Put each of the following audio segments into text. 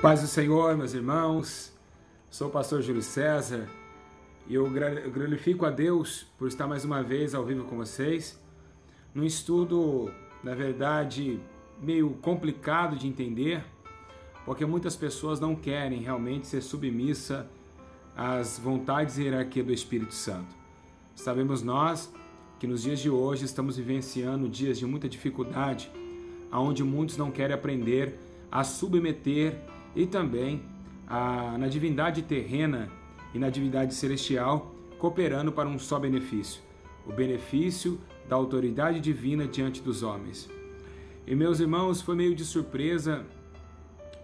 Paz do Senhor, meus irmãos, sou o pastor Júlio César e eu glorifico a Deus por estar mais uma vez ao vivo com vocês, num estudo, na verdade, meio complicado de entender, porque muitas pessoas não querem realmente ser submissa às vontades e hierarquia do Espírito Santo. Sabemos nós que nos dias de hoje estamos vivenciando dias de muita dificuldade, onde muitos não querem aprender a submeter e também na divindade terrena e na divindade celestial, cooperando para um só benefício, o benefício da autoridade divina diante dos homens. E meus irmãos, foi meio de surpresa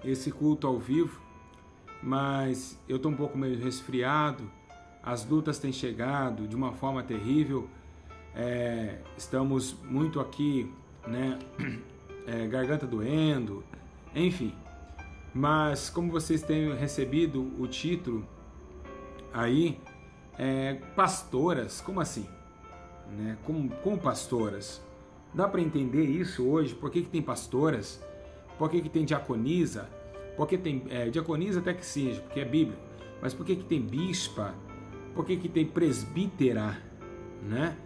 esse culto ao vivo, mas eu estou um pouco meio resfriado, as lutas têm chegado de uma forma terrível, estamos muito aqui, né, garganta doendo, enfim. Mas como vocês têm recebido o título aí, pastoras, como assim? Né? Como pastoras? Dá para entender isso hoje? Por que tem pastoras? Por que tem diaconisa? Por que tem diaconisa até que seja, porque é bíblico. Mas por que tem bispa? Por que tem presbítera? Né?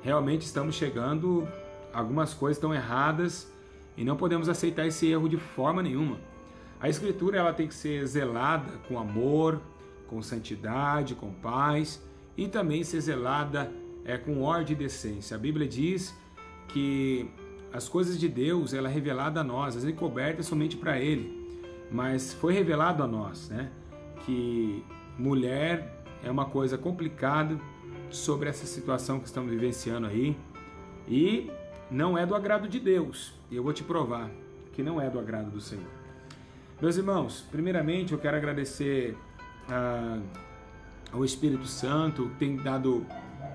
Realmente estamos chegando, algumas coisas estão erradas e não podemos aceitar esse erro de forma nenhuma. A Escritura ela tem que ser zelada com amor, com santidade, com paz e também ser zelada com ordem e decência. A Bíblia diz que as coisas de Deus ela é revelada a nós, as encobertas somente para Ele, mas foi revelado a nós, né, que mulher é uma coisa complicada sobre essa situação que estamos vivenciando aí e não é do agrado de Deus. E eu vou te provar que não é do agrado do Senhor. Meus irmãos, primeiramente eu quero agradecer ao Espírito Santo, que tem dado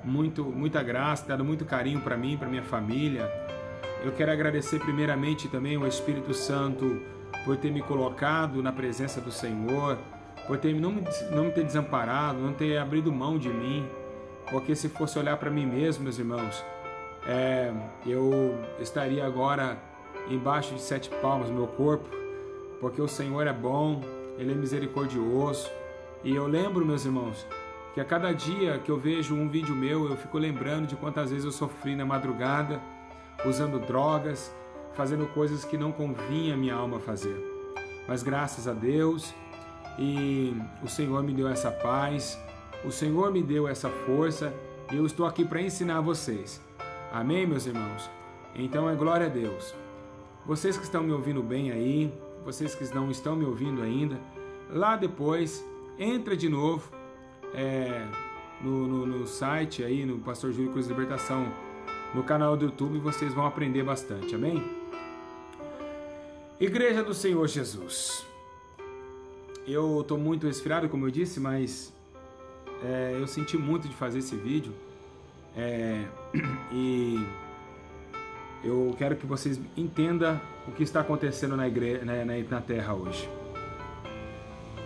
muita graça, dado muito carinho para mim, para minha família. Eu quero agradecer primeiramente também ao Espírito Santo por ter me colocado na presença do Senhor, por não me ter desamparado, não ter abrido mão de mim, porque se fosse olhar para mim mesmo, meus irmãos, eu estaria agora embaixo de 7 palmos, meu corpo, porque o Senhor é bom, Ele é misericordioso. E eu lembro, meus irmãos, que a cada dia que eu vejo um vídeo meu, eu fico lembrando de quantas vezes eu sofri na madrugada, usando drogas, fazendo coisas que não convinha a minha alma fazer. Mas graças a Deus, e o Senhor me deu essa paz, o Senhor me deu essa força, e eu estou aqui para ensinar vocês. Amém, meus irmãos? Então é glória a Deus. Vocês que estão me ouvindo bem aí, vocês que não estão me ouvindo ainda, lá depois, entra de novo no site aí, no Pastor Júlio Cruz Libertação, no canal do YouTube, vocês vão aprender bastante, amém? Igreja do Senhor Jesus. Eu estou muito resfriado, como eu disse, mas eu senti muito de fazer esse vídeo e eu quero que vocês entendam o que está acontecendo na Terra hoje.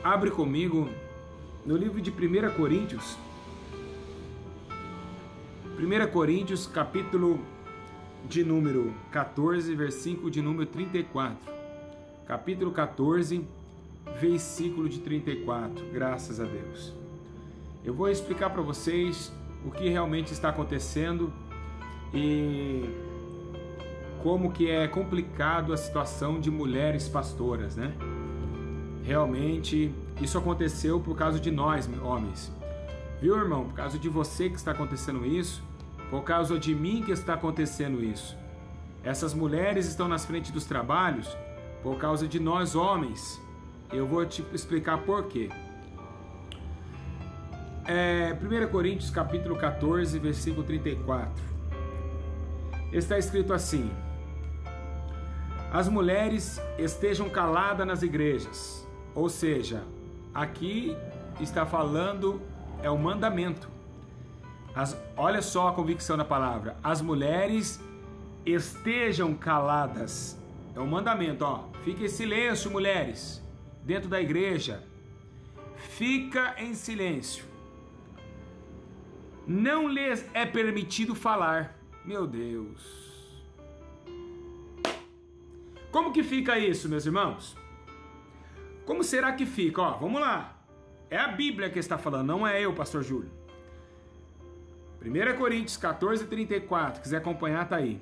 Abre comigo no livro de 1 Coríntios. 1 Coríntios, capítulo de número 14, versículo de número 34. Capítulo 14, versículo de 34. Graças a Deus. Eu vou explicar para vocês o que realmente está acontecendo e como que é complicado a situação de mulheres pastoras, né? Realmente, isso aconteceu por causa de nós, homens. Viu, irmão? Por causa de você que está acontecendo isso, por causa de mim que está acontecendo isso. Essas mulheres estão nas frentes dos trabalhos por causa de nós, homens. Eu vou te explicar por quê. 1 Coríntios, capítulo 14, versículo 34. Está escrito assim: as mulheres estejam caladas nas igrejas. Ou seja, aqui está falando, é um mandamento. Olha só a convicção da palavra. As mulheres estejam caladas. É um mandamento, ó. Fica em silêncio, mulheres, dentro da igreja. Fica em silêncio. Não lhes é permitido falar. Meu Deus. Como que fica isso, meus irmãos? como será que fica? Ó, vamos lá. É a Bíblia que está falando, não é eu, pastor Júlio. 1 Coríntios 14, 34, quiser acompanhar, tá aí.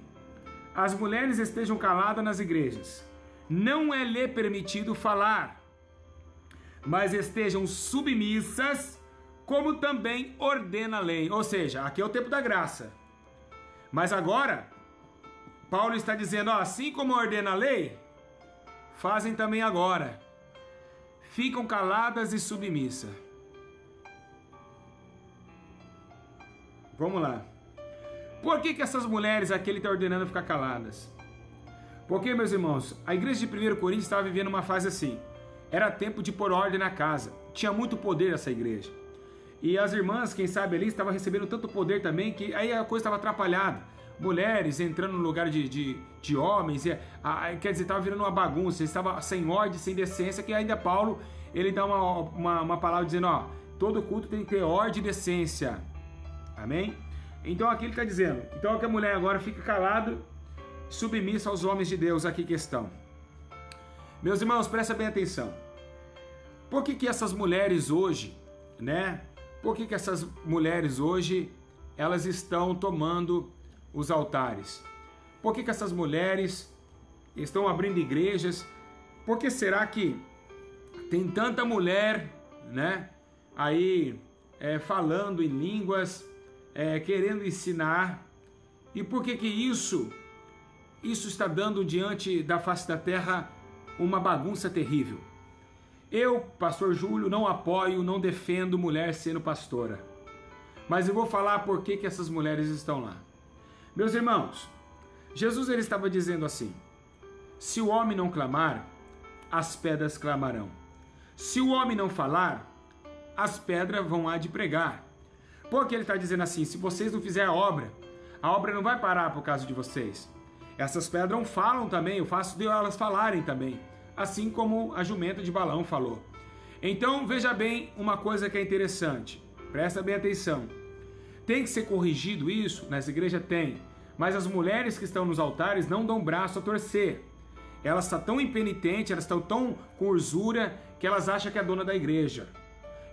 As mulheres estejam caladas nas igrejas. Não é lhe permitido falar, mas estejam submissas, como também ordena a lei. Ou seja, aqui é o tempo da graça. Mas agora, Paulo está dizendo, ó, assim como ordena a lei, fazem também agora. Ficam caladas e submissas. Vamos lá. Por que essas mulheres aqui ele está ordenando ficar caladas? Porque, meus irmãos, a igreja de 1 Coríntios estava vivendo uma fase assim. Era tempo de pôr ordem na casa. Tinha muito poder essa igreja. E as irmãs, quem sabe ali, estavam recebendo tanto poder também que aí a coisa estava atrapalhada. Mulheres entrando no lugar de homens, quer dizer, estava virando uma bagunça, estava sem ordem, sem decência, que ainda Paulo, ele dá uma palavra dizendo, ó, todo culto tem que ter ordem e decência. Amém? Então aqui ele está dizendo, então que a mulher agora fica calada, submissa aos homens de Deus aqui que estão. Meus irmãos, presta bem atenção. Por que essas mulheres hoje, né? Por que essas mulheres hoje, elas estão tomando os altares? Por que essas mulheres estão abrindo igrejas? Por que será que tem tanta mulher, né? Aí falando em línguas, querendo ensinar? E por que isso está dando diante da face da terra uma bagunça terrível? Eu, pastor Júlio, não apoio, não defendo mulher sendo pastora. Mas eu vou falar por que essas mulheres estão lá. Meus irmãos, Jesus ele estava dizendo assim, se o homem não clamar, as pedras clamarão. Se o homem não falar, as pedras vão há de pregar. Porque ele está dizendo assim, se vocês não fizerem a obra não vai parar por causa de vocês. Essas pedras não falam também, eu faço de elas falarem também. Assim como a jumenta de Balaão falou. Então, veja bem uma coisa que é interessante. Presta bem atenção. Tem que ser corrigido isso? Nessa igreja tem. Mas as mulheres que estão nos altares não dão braço a torcer. Elas estão tão impenitentes, elas estão tão com usura, que elas acham que é a dona da igreja.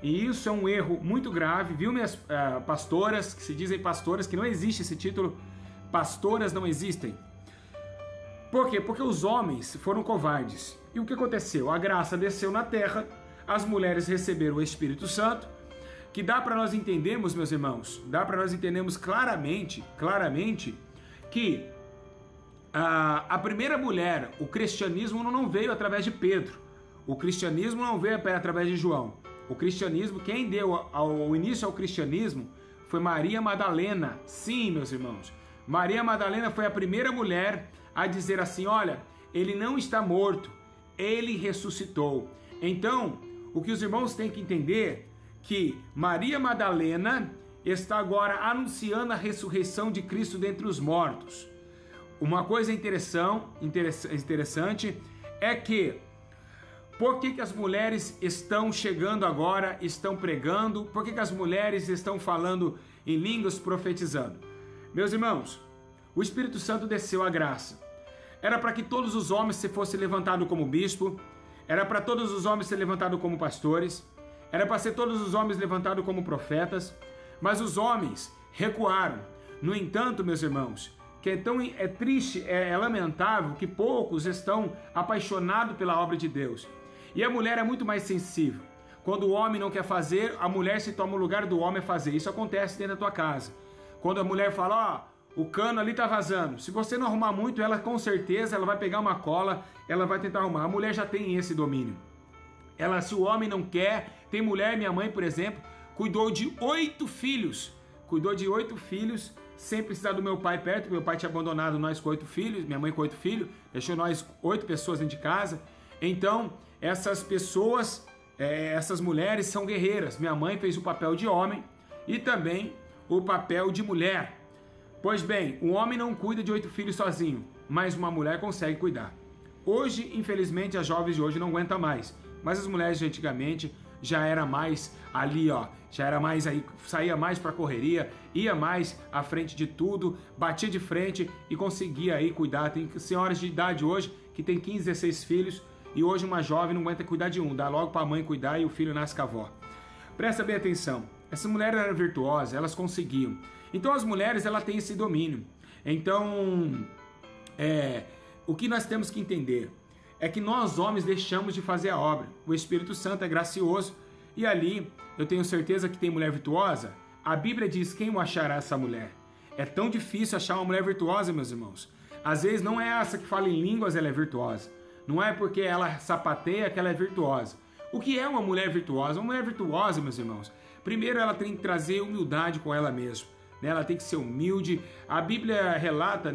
E isso é um erro muito grave, viu, minhas pastoras, que se dizem pastoras, que não existe esse título. Pastoras não existem. Por quê? Porque os homens foram covardes. E o que aconteceu? A graça desceu na terra, as mulheres receberam o Espírito Santo, que dá para nós entendermos, meus irmãos, dá para nós entendermos claramente que a primeira mulher, o cristianismo não veio através de Pedro, o cristianismo não veio através de João. O cristianismo, quem deu o início ao cristianismo foi Maria Madalena. Sim, meus irmãos, Maria Madalena foi a primeira mulher a dizer assim, olha, ele não está morto, ele ressuscitou. Então, o que os irmãos têm que entender que Maria Madalena está agora anunciando a ressurreição de Cristo dentre os mortos. Uma coisa interessante é que por que as mulheres estão chegando agora, estão pregando? Por que as mulheres estão falando em línguas, profetizando? Meus irmãos, o Espírito Santo desceu a graça. Era para que todos os homens se fossem levantados como bispo, era para todos os homens ser levantados como pastores, era para ser todos os homens levantados como profetas, mas os homens recuaram. No entanto, meus irmãos, que é triste, é lamentável que poucos estão apaixonados pela obra de Deus. E a mulher é muito mais sensível. Quando o homem não quer fazer, a mulher se toma o lugar do homem a fazer. Isso acontece dentro da tua casa. Quando a mulher fala, ó, o cano ali tá vazando. Se você não arrumar muito, ela com certeza ela vai pegar uma cola, ela vai tentar arrumar. A mulher já tem esse domínio. Ela, se o homem não quer, tem mulher, minha mãe, por exemplo, cuidou de 8 filhos. Cuidou de 8 filhos sem precisar do meu pai perto. Meu pai tinha abandonado nós com 8 filhos, minha mãe com 8 filhos, deixou nós 8 pessoas dentro de casa. Então, essas pessoas, essas mulheres são guerreiras. Minha mãe fez o papel de homem e também o papel de mulher. Pois bem, um homem não cuida de 8 filhos sozinho, mas uma mulher consegue cuidar. Hoje, infelizmente, as jovens de hoje não aguentam mais, mas as mulheres de antigamente já era mais ali, ó, já era mais aí, saía mais para correria, ia mais à frente de tudo, batia de frente e conseguia aí cuidar. Tem senhoras de idade hoje que tem 15, 16 filhos, e hoje uma jovem não aguenta cuidar de um, dá logo para a mãe cuidar e o filho nasce com a avó. Presta bem atenção, essa mulher era virtuosa, elas conseguiam. Então as mulheres, ela têm esse domínio. Então, o que nós temos que entender é que nós homens deixamos de fazer a obra. O Espírito Santo é gracioso e ali eu tenho certeza que tem mulher virtuosa. A Bíblia diz: quem o achará essa mulher? É tão difícil achar uma mulher virtuosa, meus irmãos. Às vezes não é essa que fala em línguas, ela é virtuosa. Não é porque ela sapateia que ela é virtuosa. O que é uma mulher virtuosa? Uma mulher virtuosa, meus irmãos, primeiro ela tem que trazer humildade com ela mesma. Ela tem que ser humilde. A Bíblia relata,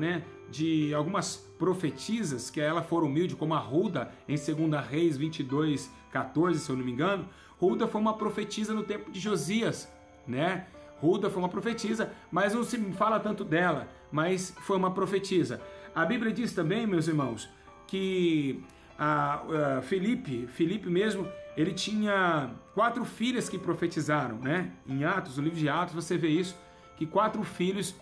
de algumas profetisas que ela foram humildes, como a Ruda, em 2 Reis 22:14, se eu não me engano. Ruda foi uma profetisa no tempo de Josias, Ruda foi uma profetisa, mas não se fala tanto dela, mas foi uma profetisa. A Bíblia diz também, meus irmãos, que Filipe mesmo, ele tinha 4 filhas que profetizaram, Em Atos, no livro de Atos, você vê isso, que 4 filhas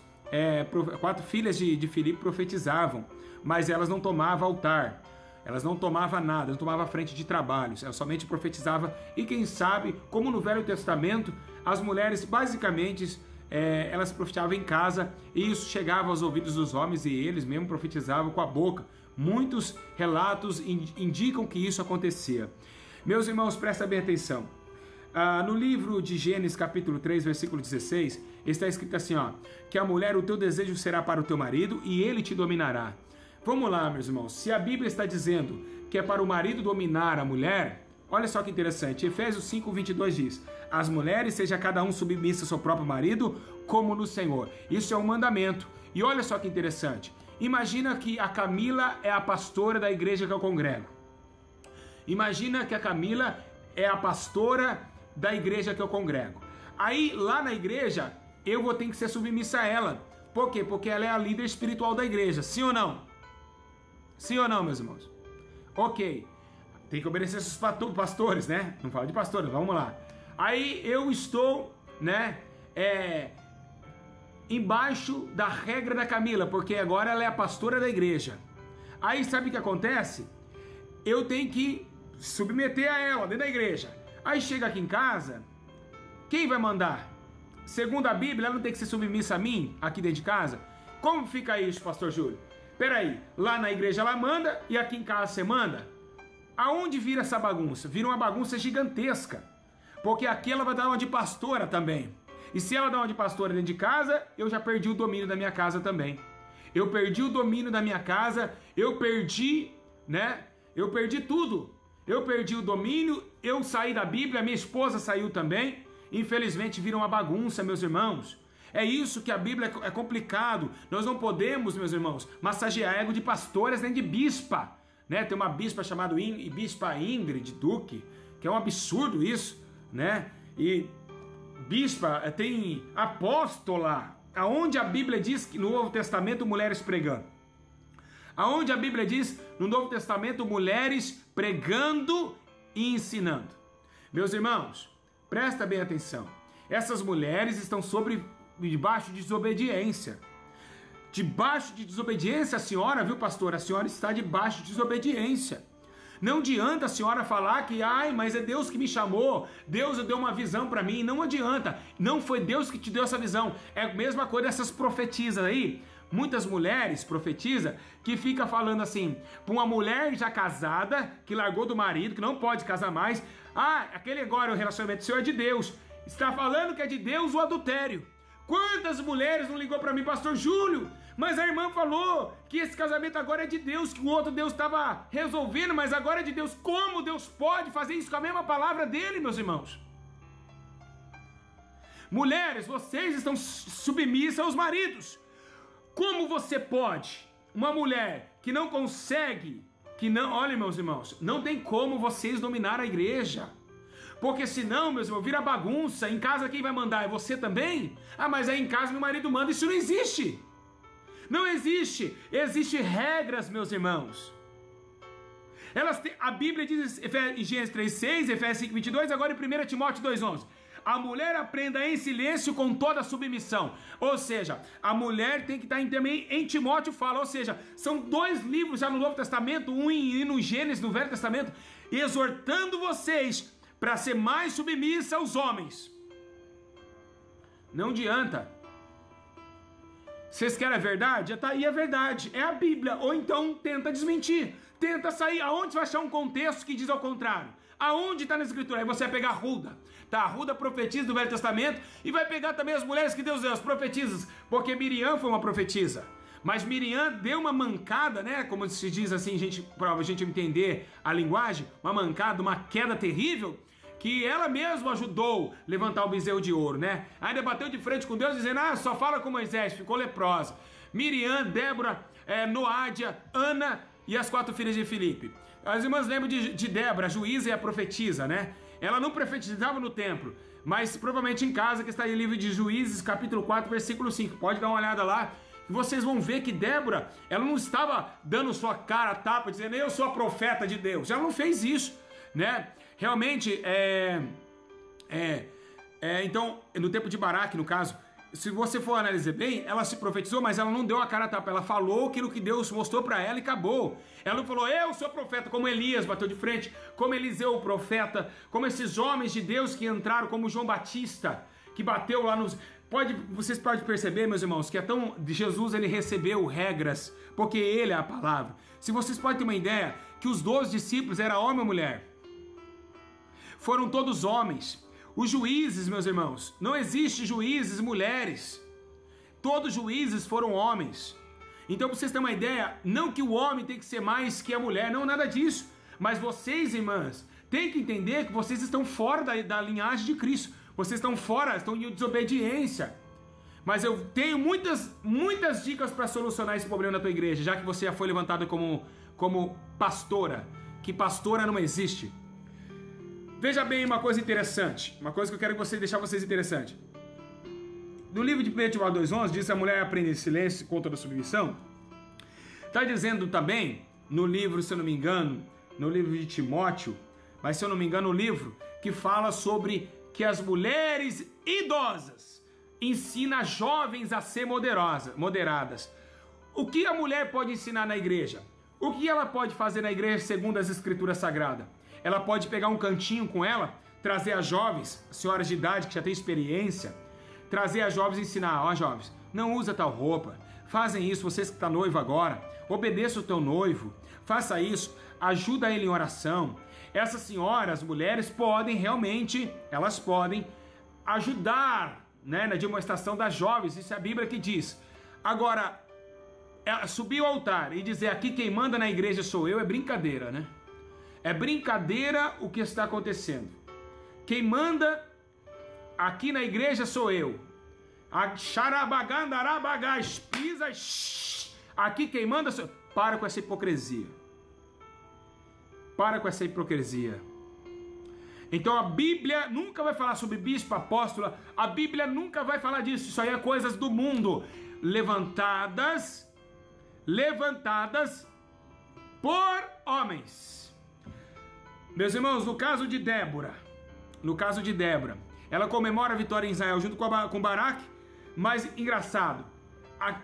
de Filipe profetizavam, mas elas não tomavam altar, elas não tomavam nada, não tomavam frente de trabalhos, elas somente profetizavam. E quem sabe, como no Velho Testamento, as mulheres basicamente elas profetizavam em casa, e isso chegava aos ouvidos dos homens e eles mesmo profetizavam com a boca. Muitos relatos indicam que isso acontecia. Meus irmãos, presta bem atenção. No livro de Gênesis capítulo 3, versículo 16, está escrito assim, que a mulher, o teu desejo será para o teu marido e ele te dominará. Vamos lá, meus irmãos, se a Bíblia está dizendo que é para o marido dominar a mulher, olha só que interessante, Efésios 5:22 diz: as mulheres seja cada um submissa ao seu próprio marido, como no Senhor. Isso é um mandamento. E olha só que interessante, imagina que a Camila é a pastora da igreja que eu congrego. Imagina que a Camila é a pastora da igreja que eu congrego. Aí, lá na igreja, eu vou ter que ser submissa a ela. Por quê? Porque ela é a líder espiritual da igreja. Sim ou não? Sim ou não, meus irmãos? Ok. Tem que obedecer esses pastores, Não falo de pastores, vamos lá. Aí eu estou, embaixo da regra da Camila, porque agora ela é a pastora da igreja. Aí sabe o que acontece? Eu tenho que submeter a ela dentro da igreja. Aí chega aqui em casa, quem vai mandar? Segundo a Bíblia, ela não tem que ser submissa a mim, aqui dentro de casa? Como fica isso, pastor Júlio? Peraí, lá na igreja ela manda e aqui em casa você manda? Aonde vira essa bagunça? Vira uma bagunça gigantesca. Porque aqui ela vai dar uma de pastora também. E se ela dá uma de pastora dentro de casa, eu já perdi o domínio da minha casa também. Eu perdi o domínio da minha casa, eu perdi, Eu perdi tudo. Eu perdi o domínio, eu saí da Bíblia, minha esposa saiu também. Infelizmente vira uma bagunça, meus irmãos. É isso que a Bíblia é complicado. Nós não podemos, meus irmãos, massagear ego de pastoras nem de bispa. Tem uma bispa chamada Bispa Ingrid Duque, que é um absurdo isso, E bispa tem apóstola. Aonde a Bíblia diz que no Novo Testamento mulheres pregando? Aonde a Bíblia diz no Novo Testamento mulheres pregando e ensinando? Meus irmãos, presta bem atenção. Essas mulheres estão debaixo de desobediência. Debaixo de desobediência, a senhora, viu, pastor? A senhora está debaixo de desobediência. Não adianta a senhora falar que, mas é Deus que me chamou, Deus deu uma visão para mim. Não adianta, não foi Deus que te deu essa visão. É a mesma coisa dessas profetisas aí. Muitas mulheres profetizam que fica falando assim, para uma mulher já casada, que largou do marido, que não pode casar mais, aquele agora, o relacionamento seu é de Deus. Está falando que é de Deus o adultério. Quantas mulheres não ligou para mim, pastor Júlio? Mas a irmã falou que esse casamento agora é de Deus, que o outro Deus estava resolvendo, mas agora é de Deus. Como Deus pode fazer isso com a mesma palavra dele, meus irmãos? Mulheres, vocês estão submissas aos maridos. Como você pode? Uma mulher que não consegue, olha, meus irmãos, não tem como vocês dominar a igreja. Porque senão, meus irmãos, vira bagunça. Em casa quem vai mandar? É você também? Mas aí em casa meu marido manda. Isso não existe. Não existe. Existem regras, meus irmãos. A Bíblia diz em Gênesis 3:6, Efésios 5:22, agora em 1 Timóteo 2:11. a mulher aprenda em silêncio com toda submissão. Ou seja, a mulher tem que estar também em Timóteo fala, ou seja, são 2 livros já no Novo Testamento, um no Gênesis, no Velho Testamento, exortando vocês para ser mais submissa aos homens. Não adianta. Vocês querem a verdade? Está aí a verdade, é a Bíblia. Ou então tenta desmentir, tenta sair. Aonde você vai achar um contexto que diz ao contrário? Aonde está na Escritura? Aí você vai pegar Ruda, tá? Ruda profetiza do Velho Testamento e vai pegar também as mulheres que Deus deu, as profetisas, porque Miriam foi uma profetisa. Mas Miriam deu uma mancada, né? Como se diz assim, para a gente entender a linguagem, uma mancada, uma queda terrível, que ela mesma ajudou a levantar o bezerro de ouro, né? Ainda bateu de frente com Deus dizendo, só fala com Moisés, ficou leprosa. Miriam, Débora, Noádia, Ana e as 4 filhas de Filipe. As irmãs lembram de Débora, a juíza e a profetisa, né? Ela não profetizava no templo, mas provavelmente em casa, que está aí o livro de Juízes, capítulo 4, versículo 5. Pode dar uma olhada lá. Vocês vão ver que Débora, ela não estava dando sua cara a tapa, dizendo, eu sou a profeta de Deus. Ela não fez isso, né? Realmente, então, no tempo de Baraque, no caso, se você for analisar bem, ela se profetizou, mas ela não deu a cara a tapa. Ela falou aquilo que Deus mostrou para ela e acabou. Ela não falou, eu sou profeta, como Elias bateu de frente, como Eliseu o profeta, como esses homens de Deus que entraram, como João Batista, que bateu lá nos... Vocês podem perceber, meus irmãos, que Jesus ele recebeu regras, porque ele é a palavra. Se vocês podem ter uma ideia, que os 12 discípulos eram homem ou mulher? Foram todos homens. Os juízes, meus irmãos, não existe juízes mulheres. Todos os juízes foram homens. Então, para vocês terem uma ideia, não que o homem tem que ser mais que a mulher, não, nada disso. Mas vocês, irmãs, têm que entender que vocês estão fora da linhagem de Cristo. Vocês estão fora, estão em desobediência. Mas eu tenho muitas dicas para solucionar esse problema na tua igreja, já que você já foi levantada como pastora, que pastora não existe. Veja bem uma coisa interessante, uma coisa que eu quero deixar vocês interessante. No livro de 1 Timóteo 2,11 diz que a mulher aprende em silêncio com toda submissão. Está dizendo também, no livro, se eu não me engano, no livro de Timóteo, mas se eu não me engano, o livro que fala sobre que as mulheres idosas ensinam jovens a ser moderadas. O que a mulher pode ensinar na igreja? O que ela pode fazer na igreja segundo as escrituras sagradas? Ela pode pegar um cantinho com ela, trazer as jovens, senhoras de idade que já têm experiência, trazer as jovens e ensinar, jovens, não usa tal roupa, fazem isso, vocês que estão noivo agora, obedeça o teu noivo, faça isso, ajuda ele em oração. Essas senhoras, mulheres, podem realmente, elas podem ajudar, né, na demonstração das jovens, isso é a Bíblia que diz. Agora, subir ao altar e dizer aqui quem manda na igreja sou eu, é brincadeira, né? É brincadeira o que está acontecendo. Quem manda aqui na igreja sou eu. Aqui quem manda sou eu. Para com essa hipocrisia. Para com essa hipocrisia. Então a Bíblia nunca vai falar sobre bispo, apóstola. A Bíblia nunca vai falar disso. Isso aí é coisas do mundo. Levantadas por homens. Meus irmãos, no caso de Débora, ela comemora a vitória em Israel junto com Baraque, mas engraçado,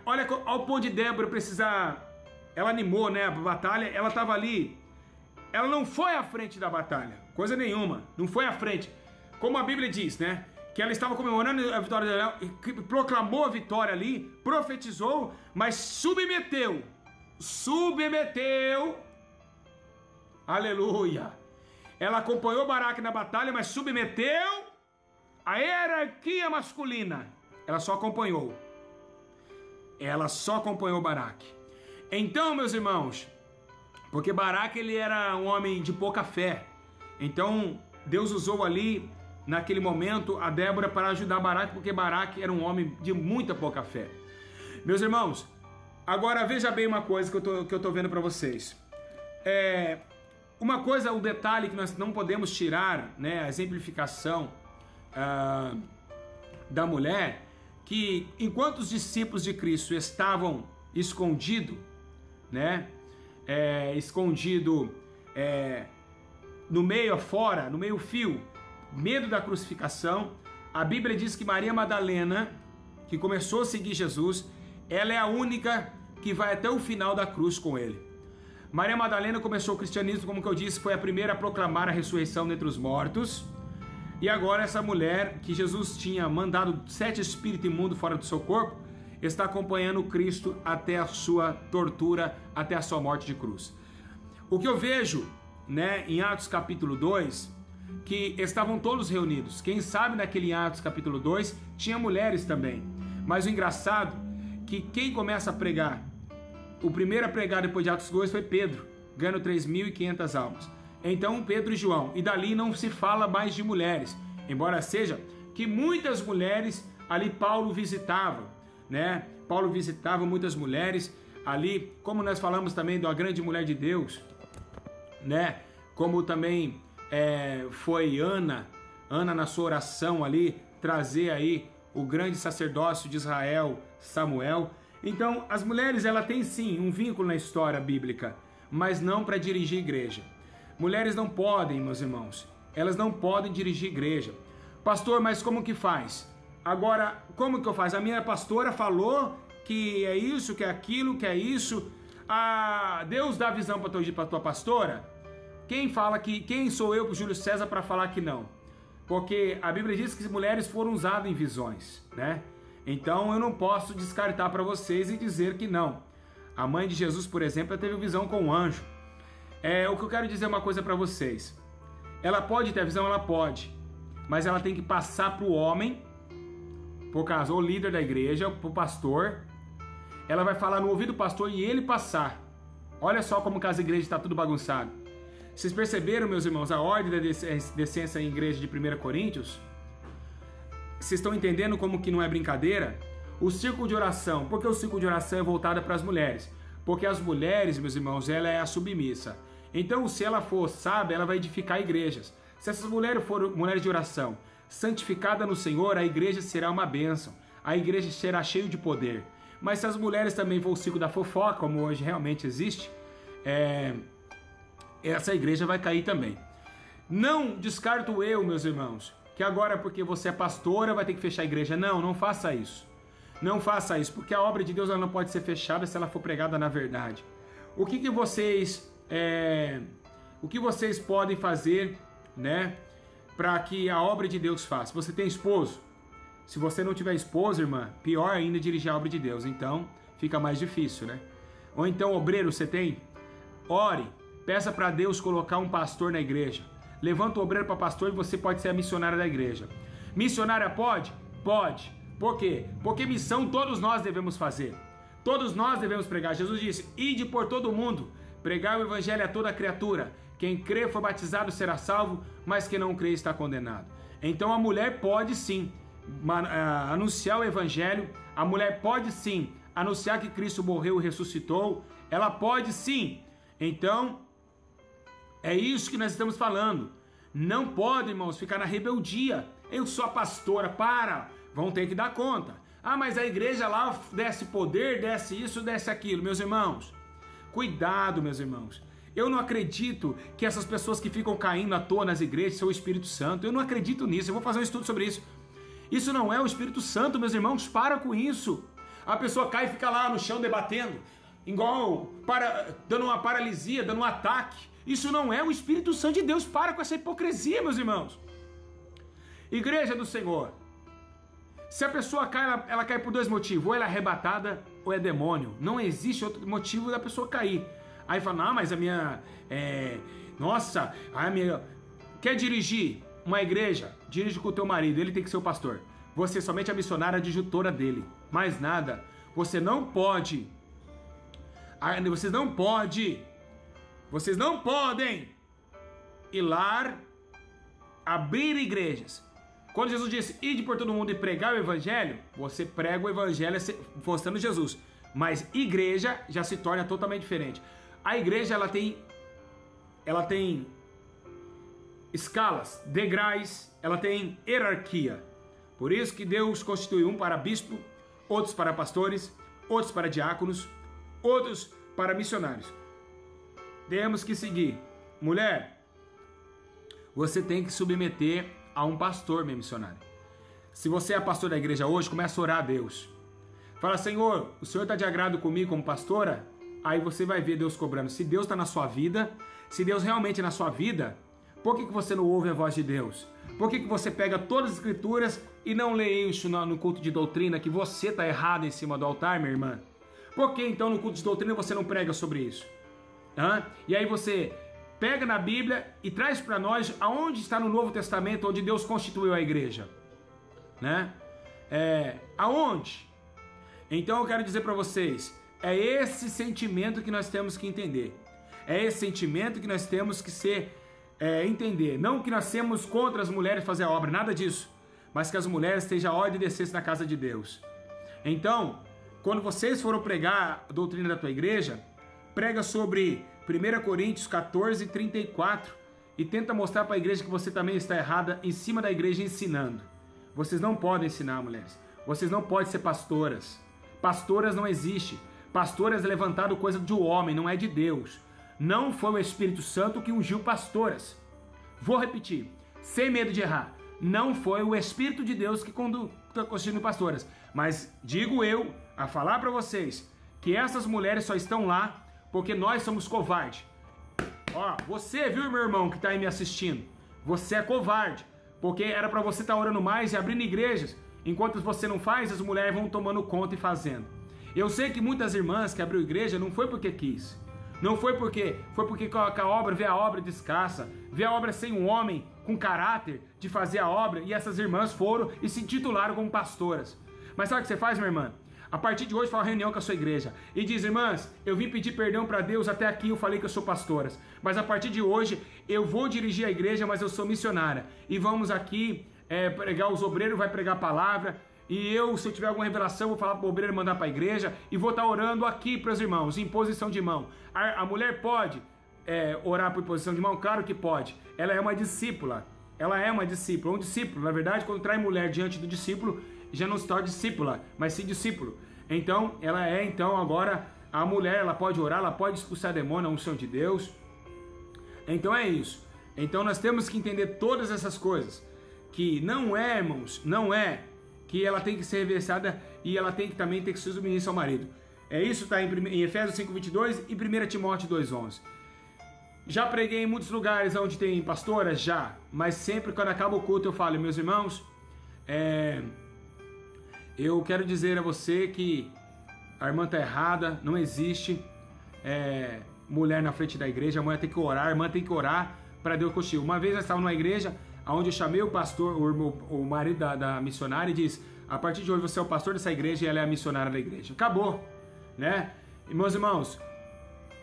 olha ao ponto de Débora precisar, ela animou, né, a batalha, ela estava ali, ela não foi à frente da batalha, coisa nenhuma, não foi à frente, como a Bíblia diz, né, que ela estava comemorando a vitória dela, proclamou a vitória ali, profetizou, mas submeteu, aleluia. Ela acompanhou Baraque na batalha, mas submeteu a hierarquia masculina. Ela só acompanhou Baraque. Então, meus irmãos, porque Baraque ele era um homem de pouca fé. Então, Deus usou ali, naquele momento, a Débora para ajudar Baraque, porque Baraque era um homem de muita pouca fé. Meus irmãos, agora veja bem uma coisa que eu tô vendo para vocês. Uma coisa, o detalhe que nós não podemos tirar, né, a exemplificação da mulher, que enquanto os discípulos de Cristo estavam escondidos, né, no meio afora, no meio fio, medo da crucificação, A Bíblia diz que Maria Madalena, que começou a seguir Jesus, ela é a única que vai até o final da cruz com ele. Maria Madalena começou o cristianismo, como que eu disse, foi a primeira a proclamar a ressurreição dentre os mortos. E agora essa mulher, que Jesus tinha mandado 7 espíritos imundos fora do seu corpo, está acompanhando Cristo até a sua tortura, até a sua morte de cruz. O que eu vejo, né, em Atos capítulo 2, que estavam todos reunidos. Quem sabe naquele Atos capítulo 2 tinha mulheres também. Mas o engraçado é que quem começa a pregar, o primeiro a pregar depois de Atos 2 foi Pedro, ganhando 3.500 almas. Então Pedro e João, e dali não se fala mais de mulheres, embora seja que muitas mulheres ali Paulo visitava, né? Paulo visitava muitas mulheres ali, como nós falamos também da grande mulher de Deus, né? Como também foi Ana na sua oração ali, trazer aí o grande sacerdócio de Israel, Samuel. Então, as mulheres, ela tem sim um vínculo na história bíblica, mas não para dirigir igreja. Mulheres não podem, meus irmãos, elas não podem dirigir igreja. Pastor, mas como que faz? Agora, como que eu faço? A minha pastora falou que é isso, que é aquilo, que é isso. Deus dá visão para tua pastora? Quem sou eu, Júlio César, para falar que não? Porque a Bíblia diz que as mulheres foram usadas em visões, né? Então eu não posso descartar para vocês e dizer que não. A mãe de Jesus, por exemplo, ela teve visão com um anjo. O que eu quero dizer é uma coisa para vocês. Ela pode ter visão, ela pode, mas ela tem que passar para o homem, por causa, o líder da igreja, para o pastor. Ela vai falar no ouvido do pastor e ele passar. Olha só como que as igrejas estão tudo bagunçado. Vocês perceberam, meus irmãos, a ordem da decência em igreja de 1 Coríntios? Vocês estão entendendo como que não é brincadeira? O círculo de oração. Por que o círculo de oração é voltado para as mulheres? Porque as mulheres, meus irmãos, ela é a submissa. Então, se ela for sábia, ela vai edificar igrejas. Se essas mulheres forem mulheres de oração, santificada no Senhor, a igreja será uma bênção. A igreja será cheia de poder. Mas se as mulheres também vão ao ciclo da fofoca, como hoje realmente existe, essa igreja vai cair também. Não descarto eu, meus irmãos, que agora porque você é pastora vai ter que fechar a igreja. Não, não faça isso. Não faça isso, porque a obra de Deus ela não pode ser fechada se ela for pregada na verdade. O que vocês podem fazer, né, para que a obra de Deus faça? Você tem esposo? Se você não tiver esposo, irmã, pior ainda dirigir a obra de Deus. Então fica mais difícil, né? Ou então obreiro você tem? Ore, peça para Deus colocar um pastor na igreja. Levanta o obreiro para pastor e você pode ser a missionária da igreja. Missionária pode? Pode. Por quê? Porque missão todos nós devemos fazer. Todos nós devemos pregar. Jesus disse, ide por todo o mundo, pregar o evangelho a toda criatura. Quem crê for batizado será salvo, mas quem não crê está condenado. Então a mulher pode sim anunciar o evangelho. A mulher pode sim anunciar que Cristo morreu e ressuscitou. Ela pode sim. Então, é isso que nós estamos falando. Não pode, irmãos, ficar na rebeldia. Eu sou a pastora, vão ter que dar conta. Mas a igreja lá desce poder, desce isso, desce aquilo. Meus irmãos, cuidado, meus irmãos. Eu não acredito que essas pessoas que ficam caindo à toa nas igrejas são o Espírito Santo. Eu não acredito nisso. Eu vou fazer um estudo sobre isso. Isso não é o Espírito Santo, meus irmãos. Para com isso. A pessoa cai e fica lá no chão debatendo, dando uma paralisia, dando um ataque. Isso não é o Espírito Santo de Deus. Para com essa hipocrisia, meus irmãos. Igreja do Senhor. Se a pessoa cai, ela cai por 2 motivos. Ou ela é arrebatada, ou é demônio. Não existe outro motivo da pessoa cair. Aí fala, não, mas a minha... Quer dirigir uma igreja? Dirige com o teu marido, ele tem que ser o pastor. Você é somente a missionária adjutora dele. Mais nada. Vocês não podem ir lá abrir igrejas. Quando Jesus disse, ide por todo mundo e pregar o evangelho, você prega o evangelho mostrando Jesus. Mas igreja já se torna totalmente diferente. A igreja ela tem escalas, degraus, ela tem hierarquia. Por isso que Deus constituiu um para bispo, outros para pastores, outros para diáconos, outros para missionários. Temos que seguir. Mulher, você tem que submeter a um pastor, minha missionária. Se você é pastor da igreja hoje, começa a orar a Deus. Fala, Senhor, o Senhor está de agrado comigo como pastora? Aí você vai ver Deus cobrando. Se Deus está na sua vida, se Deus realmente é na sua vida, por que você não ouve a voz de Deus? Por que você pega todas as escrituras e não lê isso no culto de doutrina, que você está errado em cima do altar, minha irmã? Por que então no culto de doutrina você não prega sobre isso? E aí você pega na Bíblia e traz para nós aonde está no Novo Testamento, onde Deus constituiu a igreja. Né? Aonde? Então eu quero dizer para vocês, é esse sentimento que nós temos que entender. É esse sentimento que nós temos que entender. Não que nós sejamos contra as mulheres fazer a obra, nada disso. Mas que as mulheres estejam a ordem e descessem na casa de Deus. Então, quando vocês foram pregar a doutrina da tua igreja, prega sobre 1 Coríntios 14, 34 e tenta mostrar para a igreja que você também está errada em cima da igreja ensinando. Vocês não podem ensinar, mulheres. Vocês não podem ser pastoras. Pastoras não existe. Pastoras é levantado coisa do homem, não é de Deus. Não foi o Espírito Santo que ungiu pastoras. Vou repetir, sem medo de errar. Não foi o Espírito de Deus que está constituindo pastoras. Mas digo eu a falar para vocês que essas mulheres só estão lá porque nós somos covardes. Ó, você viu, meu irmão, que está aí me assistindo? Você é covarde. Porque era para você estar orando mais e abrindo igrejas. Enquanto você não faz, as mulheres vão tomando conta e fazendo. Eu sei que muitas irmãs que abriu igreja não foi porque quis. Não foi porque a obra, vê a obra descassa, vê a obra sem um homem com caráter de fazer a obra, e essas irmãs foram e se titularam como pastoras. Mas sabe o que você faz, minha irmã? A partir de hoje, faz uma reunião com a sua igreja e diz, irmãs, eu vim pedir perdão para Deus, até aqui eu falei que eu sou pastoras, mas a partir de hoje eu vou dirigir a igreja, mas eu sou missionária, e vamos aqui pregar, os obreiros vai pregar a palavra, e eu, se eu tiver alguma revelação, vou falar para o obreiro mandar para a igreja, e vou estar orando aqui para os irmãos, em posição de mão. A mulher pode orar por posição de mão? Claro que pode. Ela é uma discípula. Ela é uma discípula. Um discípulo, na verdade, quando traz mulher diante do discípulo, já não se torna discípula, mas sim discípulo. Então, agora, a mulher, ela pode orar, ela pode expulsar demônio, a unção de Deus. Então é isso. Então nós temos que entender todas essas coisas. Que não é, irmãos, não é que ela tem que ser reversada e ela também tem que ser submissa ao marido. Isso está em Efésios 5:22 e 1 Timóteo 2:11. Já preguei em muitos lugares onde tem pastoras? Já. Mas sempre quando acaba o culto eu falo, meus irmãos, eu quero dizer a você que a irmã está errada, não existe mulher na frente da igreja, a mulher tem que orar, a irmã tem que orar para Deus contigo. Uma vez nós estávamos numa igreja onde eu chamei o pastor, o marido da missionária, e disse, a partir de hoje você é o pastor dessa igreja e ela é a missionária da igreja. Acabou, né? E, meus irmãos,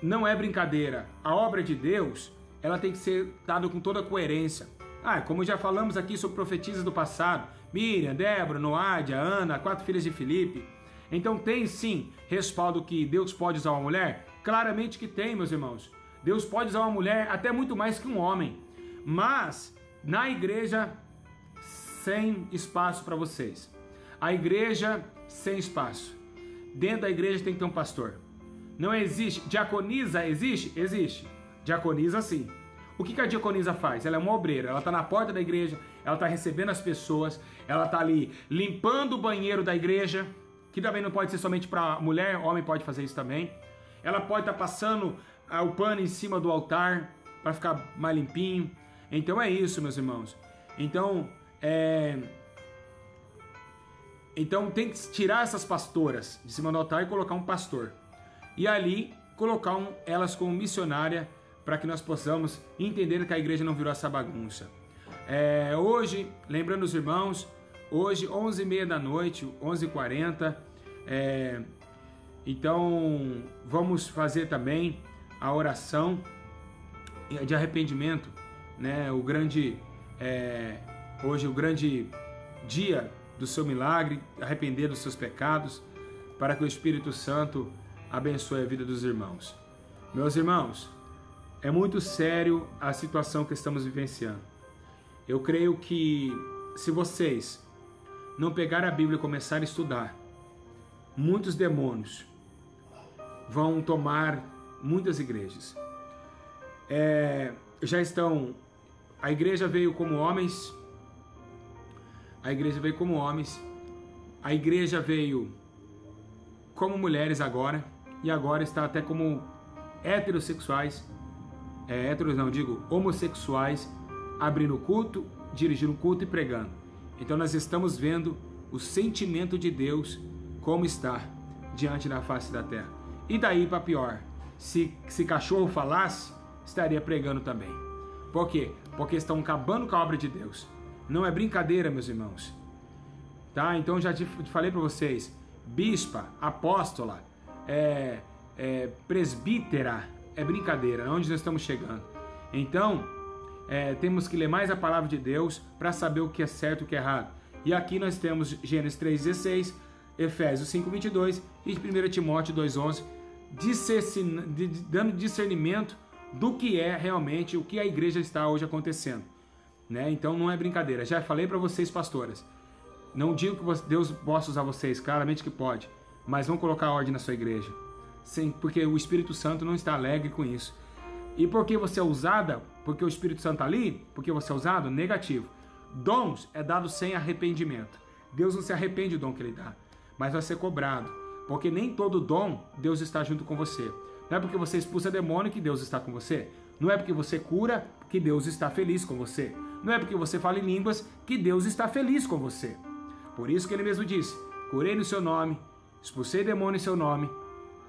não é brincadeira. A obra de Deus, ela tem que ser dada com toda a coerência. Como já falamos aqui sobre profetisas do passado, Miriam, Débora, Noádia, Ana, 4 filhas de Filipe. Então tem sim respaldo que Deus pode usar uma mulher? Claramente que tem, meus irmãos. Deus pode usar uma mulher até muito mais que um homem. Mas na igreja, sem espaço para vocês. A igreja sem espaço. Dentro da igreja tem que ter um pastor. Não existe. Diaconisa existe? Existe. Diaconisa sim. O que a diaconisa faz? Ela é uma obreira, ela está na porta da igreja, ela está recebendo as pessoas, ela está ali limpando o banheiro da igreja, que também não pode ser somente para mulher, homem pode fazer isso também. Ela pode estar passando o pano em cima do altar para ficar mais limpinho. Então é isso, meus irmãos. Então tem que tirar essas pastoras de cima do altar e colocar um pastor. E ali colocar elas como missionária, para que nós possamos entender que a igreja não virou essa bagunça. Hoje, lembrando os irmãos, hoje 11h30 da noite, 11h40, então vamos fazer também a oração de arrependimento, né? Hoje o grande dia do seu milagre, arrepender dos seus pecados, para que o Espírito Santo abençoe a vida dos irmãos. Meus irmãos, é muito sério a situação que estamos vivenciando. Eu creio que se vocês não pegarem a Bíblia e começarem a estudar, muitos demônios vão tomar muitas igrejas. A igreja veio como homens A igreja veio como homens, a igreja veio como mulheres agora, e agora está até como heterossexuais, homossexuais, abrindo culto, dirigindo culto e pregando. Então nós estamos vendo o sentimento de Deus como está diante da face da terra. E daí para pior, se cachorro falasse, estaria pregando também. Por quê? Porque estão acabando com a obra de Deus. Não é brincadeira, meus irmãos. Tá? Então já falei para vocês, bispa, apóstola, presbítera, é brincadeira, onde nós estamos chegando. Então, temos que ler mais a palavra de Deus para saber o que é certo e o que é errado. E aqui nós temos Gênesis 3,16, Efésios 5,22 e 1 Timóteo 2,11, dando discernimento do que é realmente o que a igreja está hoje acontecendo. Né? Então não é brincadeira. Já falei para vocês, pastoras, não digo que Deus possa usar vocês, claramente que pode, mas vão colocar ordem na sua igreja. Sim, porque o Espírito Santo não está alegre com isso. E por que você é usada? Porque o Espírito Santo está ali? Porque você é usado? Negativo. Dons é dado sem arrependimento. Deus não se arrepende do dom que Ele dá, mas vai ser cobrado. Porque nem todo dom Deus está junto com você. Não é porque você expulsa demônio que Deus está com você. Não é porque você cura que Deus está feliz com você. Não é porque você fala em línguas que Deus está feliz com você. Por isso que Ele mesmo disse, curei no seu nome, expulsei demônio em seu nome.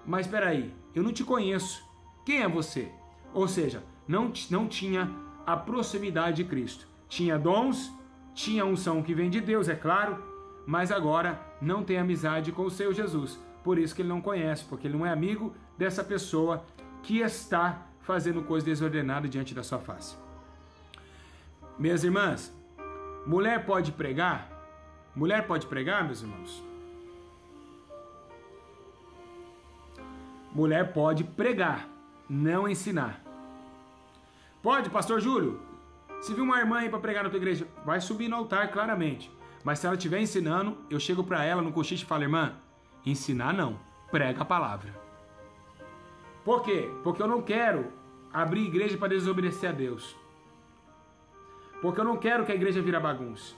Mas espera aí, eu não te conheço. Quem é você? Ou seja, não tinha a proximidade de Cristo. Tinha dons, tinha unção que vem de Deus, é claro, mas agora não tem amizade com o Senhor Jesus. Por isso que ele não conhece, porque ele não é amigo dessa pessoa que está fazendo coisa desordenada diante da sua face. Minhas irmãs, mulher pode pregar? Mulher pode pregar, meus irmãos? Mulher pode pregar, não ensinar. Pode, pastor Júlio? Se vir uma irmã aí para pregar na tua igreja, vai subir no altar claramente. Mas se ela estiver ensinando, eu chego para ela no cochicho e falo, irmã, ensinar não, prega a palavra. Por quê? Porque eu não quero abrir igreja para desobedecer a Deus. Porque eu não quero que a igreja vire bagunça.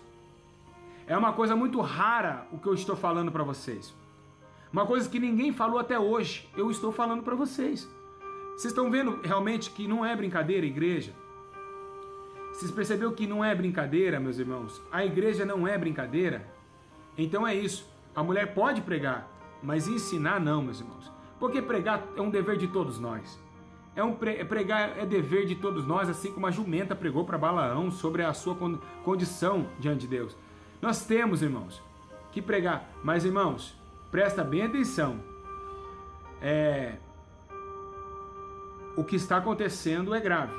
É uma coisa muito rara o que eu estou falando para vocês. Uma coisa que ninguém falou até hoje, eu estou falando para vocês. Vocês estão vendo realmente que não é brincadeira, igreja? Vocês perceberam que não é brincadeira, meus irmãos? A igreja não é brincadeira? Então é isso. A mulher pode pregar, mas ensinar não, meus irmãos. Porque pregar é um dever de todos nós. Pregar é dever de todos nós, assim como a jumenta pregou para Balaão sobre a sua condição diante de Deus. Nós temos, irmãos, que pregar. Mas, irmãos, presta bem atenção. O que está acontecendo é grave.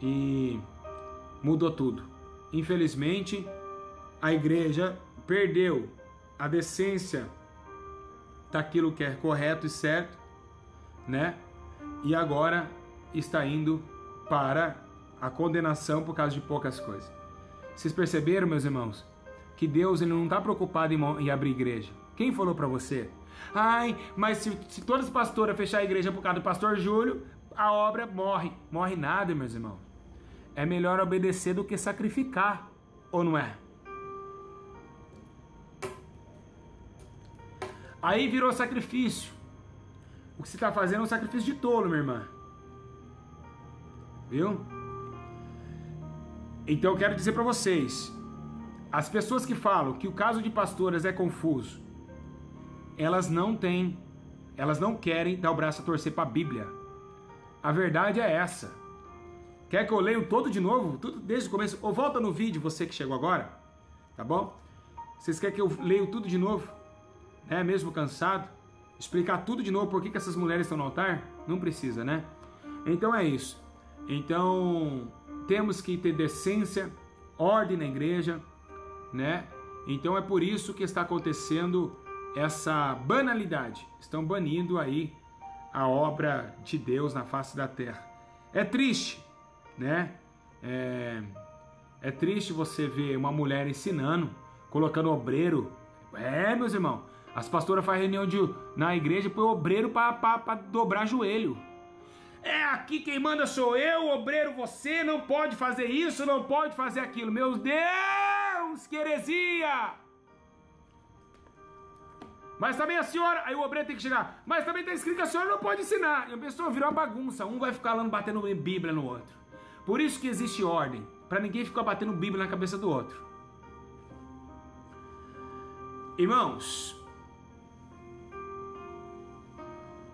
E mudou tudo. Infelizmente, a igreja perdeu a decência daquilo que é correto e certo, né? E agora está indo para a condenação por causa de poucas coisas. Vocês perceberam, meus irmãos, que Deus ele não está preocupado em abrir igreja? Quem falou para você? Ai, mas se todas as pastoras fechar a igreja por causa do pastor Júlio, a obra morre. Morre nada, meus irmãos. É melhor obedecer do que sacrificar, ou não é? Aí virou sacrifício. O que você está fazendo é um sacrifício de tolo, minha irmã. Viu? Então eu quero dizer para vocês, as pessoas que falam que o caso de pastoras é confuso, elas não querem dar o braço a torcer para a Bíblia. A verdade é essa. Quer que eu leio todo de novo? Tudo desde o começo? Ou volta no vídeo, você que chegou agora, tá bom? Vocês querem que eu leio tudo de novo? Né? Mesmo cansado? Explicar tudo de novo por que essas mulheres estão no altar? Não precisa, né? Então é isso. Então temos que ter decência, ordem na igreja, né? Então é por isso que está acontecendo essa banalidade. Estão banindo aí a obra de Deus na face da terra. É triste, né? É triste você ver uma mulher ensinando, colocando obreiro. Meus irmãos, as pastoras fazem reunião na igreja para o obreiro para dobrar joelho. Aqui quem manda sou eu, obreiro você, não pode fazer isso, não pode fazer aquilo. Meu Deus Deus, que heresia! Mas também a senhora, aí o obreiro tem que chegar, mas também está escrito que a senhora não pode ensinar. E a pessoa virou uma bagunça, um vai ficar lá batendo Bíblia no outro. Por isso que existe ordem, para ninguém ficar batendo Bíblia na cabeça do outro. Irmãos,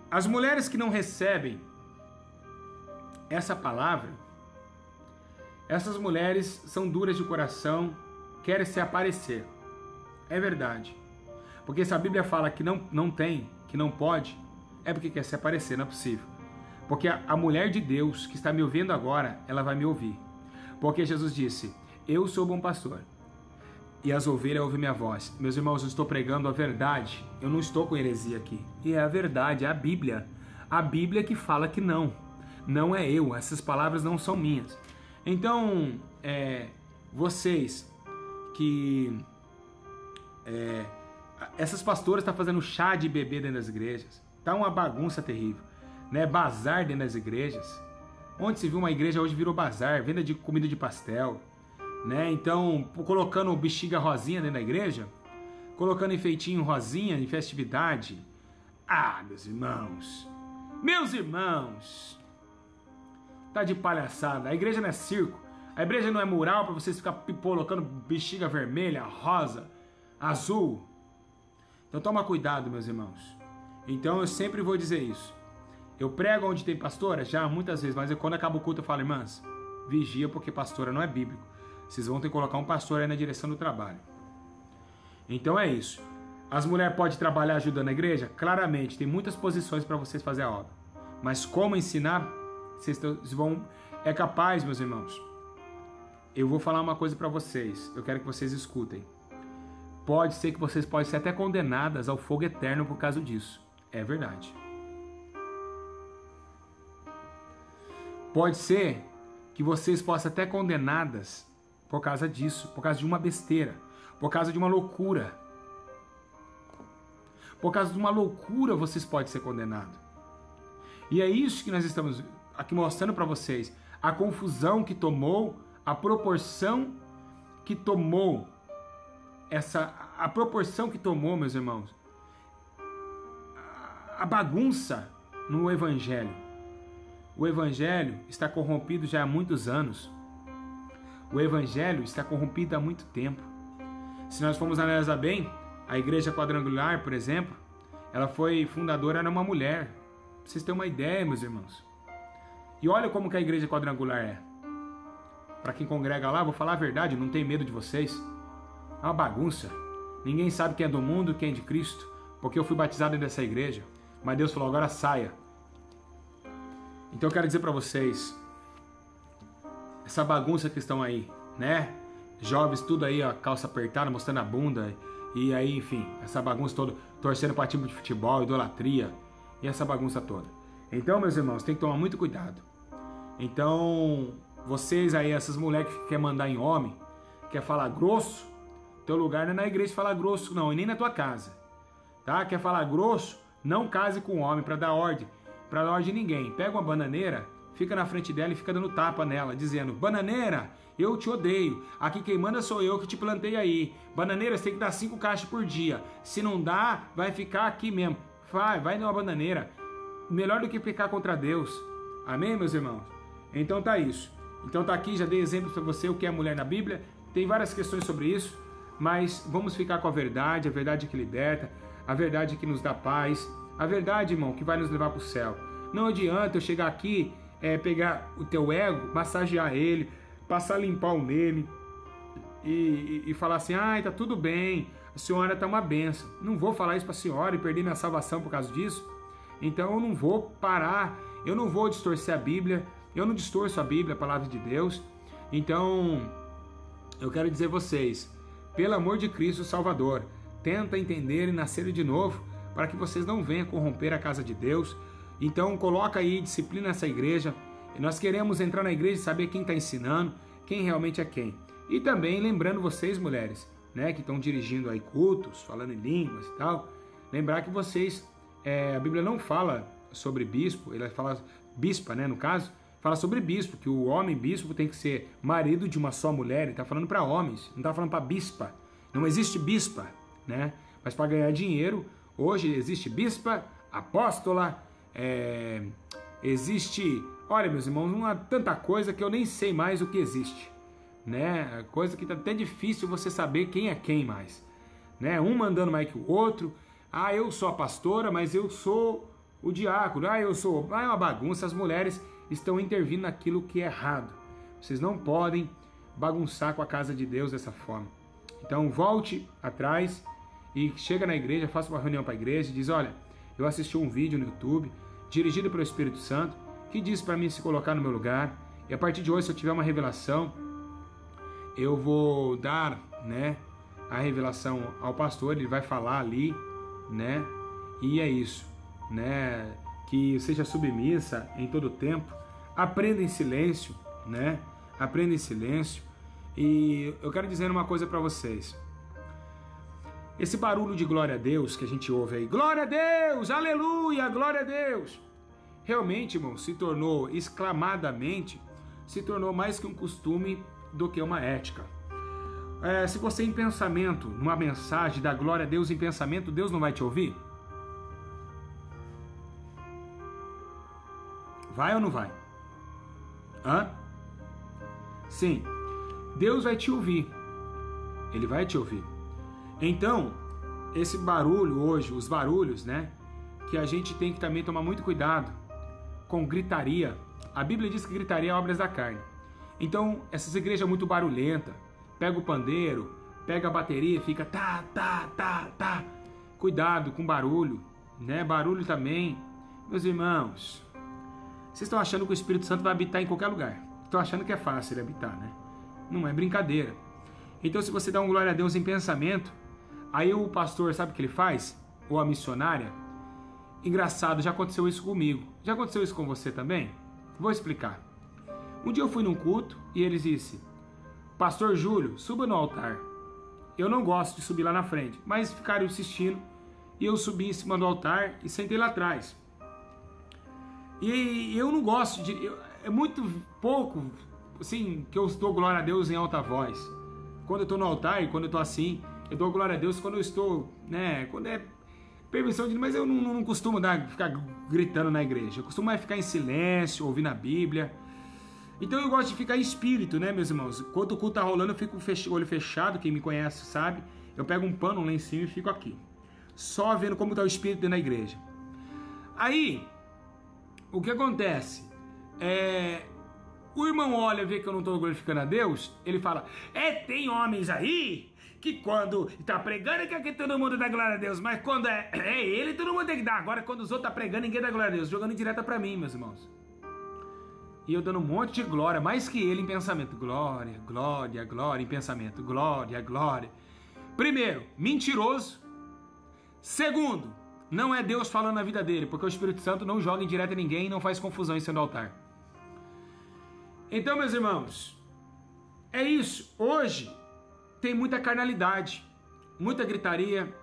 as mulheres que não recebem essa palavra, essas mulheres são duras de coração, querem se aparecer. É verdade. Porque se a Bíblia fala que não tem, que não pode, é porque quer se aparecer, não é possível. Porque a mulher de Deus que está me ouvindo agora, ela vai me ouvir. Porque Jesus disse, eu sou bom pastor e as ovelhas ouvem minha voz. Meus irmãos, eu estou pregando a verdade, eu não estou com heresia aqui. E é a verdade, é a Bíblia. A Bíblia que fala que não. Não é eu, essas palavras não são minhas. Então, vocês que... essas pastoras estão fazendo chá de bebê dentro das igrejas. Tá uma bagunça terrível, né? Bazar dentro das igrejas. Onde se viu uma igreja hoje virou bazar, venda de comida de pastel, né? Então, colocando bexiga rosinha dentro da igreja, colocando enfeitinho rosinha em festividade. Ah, meus irmãos, tá de palhaçada. A igreja não é circo, a igreja não é mural para vocês ficar colocando bexiga vermelha, rosa, azul. Então toma cuidado, meus irmãos. Então eu sempre vou dizer isso. Eu prego onde tem pastora, já muitas vezes, mas quando acaba o culto eu falo, irmãs, vigia porque pastora não é bíblico. Vocês vão ter que colocar um pastor aí na direção do trabalho. Então é isso. As mulheres podem trabalhar ajudando a igreja? Claramente, tem muitas posições para vocês fazer a obra. Mas como ensinar, vocês vão... É capaz, meus irmãos. Eu vou falar uma coisa para vocês. Eu quero que vocês escutem. Pode ser que vocês podem ser até condenadas ao fogo eterno por causa disso. É verdade. Pode ser que vocês possam até condenadas por causa disso, por causa de uma besteira, por causa de uma loucura. Por causa de uma loucura vocês podem ser condenados. E é isso que nós estamos aqui mostrando para vocês. A confusão que tomou, a proporção que tomou, a proporção que tomou, meus irmãos, a bagunça no Evangelho. O Evangelho está corrompido já há muitos anos. O Evangelho está corrompido há muito tempo. Se nós formos analisar bem, a Igreja Quadrangular, por exemplo, ela foi fundadora, era uma mulher. Pra vocês terem uma ideia, meus irmãos. E olha como que a Igreja Quadrangular é. Para quem congrega lá, vou falar a verdade, não tem medo de vocês. É uma bagunça. Ninguém sabe quem é do mundo, quem é de Cristo, porque eu fui batizado dessa igreja. Mas Deus falou, agora saia. Então eu quero dizer para vocês, essa bagunça que estão aí, né? Jovens, tudo aí, ó, calça apertada, mostrando a bunda, e aí, enfim, essa bagunça toda, torcendo para time de futebol, idolatria, e essa bagunça toda. Então, meus irmãos, tem que tomar muito cuidado. Então, vocês aí, essas mulheres que querem mandar em homem, quer falar grosso, teu lugar não é na igreja falar grosso, não, e nem na tua casa, tá? Quer falar grosso, não case com um homem para dar ordem de ninguém. Pega uma bananeira, fica na frente dela e fica dando tapa nela, dizendo, bananeira, eu te odeio, aqui quem manda sou eu que te plantei aí, bananeira, você tem que dar 5 caixas por dia, se não dá, vai ficar aqui mesmo, vai numa bananeira, melhor do que pecar contra Deus, amém, meus irmãos? Então tá isso, então tá aqui, já dei exemplos para você, o que é mulher na Bíblia, tem várias questões sobre isso, mas vamos ficar com a verdade que liberta, a verdade que nos dá paz, a verdade, irmão, que vai nos levar para o céu. Não adianta eu chegar aqui, pegar o teu ego, massagear ele, passar limpão nele e falar assim, tá tudo bem, a senhora tá uma benção. Não vou falar isso para a senhora e perder minha salvação por causa disso. Então eu não vou parar, eu não vou distorcer a Bíblia, eu não distorço a Bíblia, a palavra de Deus. Então eu quero dizer a vocês, pelo amor de Cristo Salvador, tenta entender e nascer de novo, para que vocês não venham corromper a casa de Deus. Então coloca aí disciplina nessa igreja. E nós queremos entrar na igreja e saber quem está ensinando, quem realmente é quem. E também lembrando vocês, mulheres, né, que estão dirigindo aí cultos, falando em línguas e tal, lembrar que vocês, a Bíblia não fala sobre bispo, ela fala bispa, né, no caso, fala sobre bispo, que o homem bispo tem que ser marido de uma só mulher. Ele está falando para homens, não está falando para bispa. Não existe bispa, né? Mas para ganhar dinheiro, hoje existe bispa, apóstola, existe... Olha, meus irmãos, tanta coisa que eu nem sei mais o que existe, né? Coisa que tá até difícil você saber quem é quem mais, né? Um mandando mais que o outro. Ah, eu sou a pastora, mas eu sou o diácono. Ah, eu sou... Ah, é uma bagunça. As mulheres estão intervindo naquilo que é errado. Vocês não podem bagunçar com a casa de Deus dessa forma. Então volte atrás e chega na igreja, faça uma reunião para a igreja e diz: olha, eu assisti um vídeo no YouTube dirigido pelo Espírito Santo que diz para mim se colocar no meu lugar, e a partir de hoje, se eu tiver uma revelação, eu vou dar, né, a revelação ao pastor, ele vai falar ali, né, e é isso, né, que seja submissa em todo tempo, aprenda em silêncio, né, aprenda em silêncio. E eu quero dizer uma coisa para vocês. Esse barulho de glória a Deus que a gente ouve aí, glória a Deus, aleluia, glória a Deus, realmente, irmão, se tornou exclamadamente, se tornou mais que um costume do que uma ética. Se você em pensamento, numa mensagem da glória a Deus em pensamento, Deus não vai te ouvir? Vai ou não vai? Hã? Sim. Deus vai te ouvir, Ele vai te ouvir. Então, esse barulho hoje, os barulhos, né, que a gente tem que também tomar muito cuidado com gritaria. A Bíblia diz que gritaria é obras da carne. Então, essas igrejas muito barulhentas, pega o pandeiro, pega a bateria e fica tá, tá, tá, tá. Cuidado com barulho, né, barulho também. Meus irmãos, vocês estão achando que o Espírito Santo vai habitar em qualquer lugar. Estão achando que é fácil ele habitar, né? Não é brincadeira. Então, se você dá um glória a Deus em pensamento, aí o pastor, sabe o que ele faz? Ou a missionária? Engraçado, já aconteceu isso comigo. Já aconteceu isso com você também? Vou explicar. Um dia eu fui num culto e eles disse: Pastor Júlio, suba no altar. Eu não gosto de subir lá na frente, mas ficaram insistindo e eu subi em cima do altar e sentei lá atrás. E eu não gosto de... é muito pouco... assim, que eu dou glória a Deus em alta voz. Quando eu estou no altar e quando eu estou assim, eu dou glória a Deus quando eu estou, né, quando é permissão de... Mas eu não costumo ficar gritando na igreja. Eu costumo ficar em silêncio, ouvindo a Bíblia. Então eu gosto de ficar em espírito, né, meus irmãos? Quando o culto está rolando, eu fico com o olho fechado, quem me conhece sabe. Eu pego um pano, um lencinho e fico aqui, só vendo como está o espírito dentro da igreja. Aí, o que acontece? O irmão olha, vê que eu não estou glorificando a Deus, ele fala: tem homens aí que quando está pregando quer que todo mundo dá glória a Deus, mas quando é ele, todo mundo tem que dar. Agora quando os outros estão pregando, ninguém dá glória a Deus, jogando direta para mim, meus irmãos. E eu dando um monte de glória, mais que ele em pensamento. Glória, glória, glória em pensamento. Glória, glória. Primeiro, mentiroso. Segundo, não é Deus falando na vida dele, porque o Espírito Santo não joga em direta a ninguém e não faz confusão em cima do altar. Então, meus irmãos, é isso. Hoje tem muita carnalidade, muita gritaria,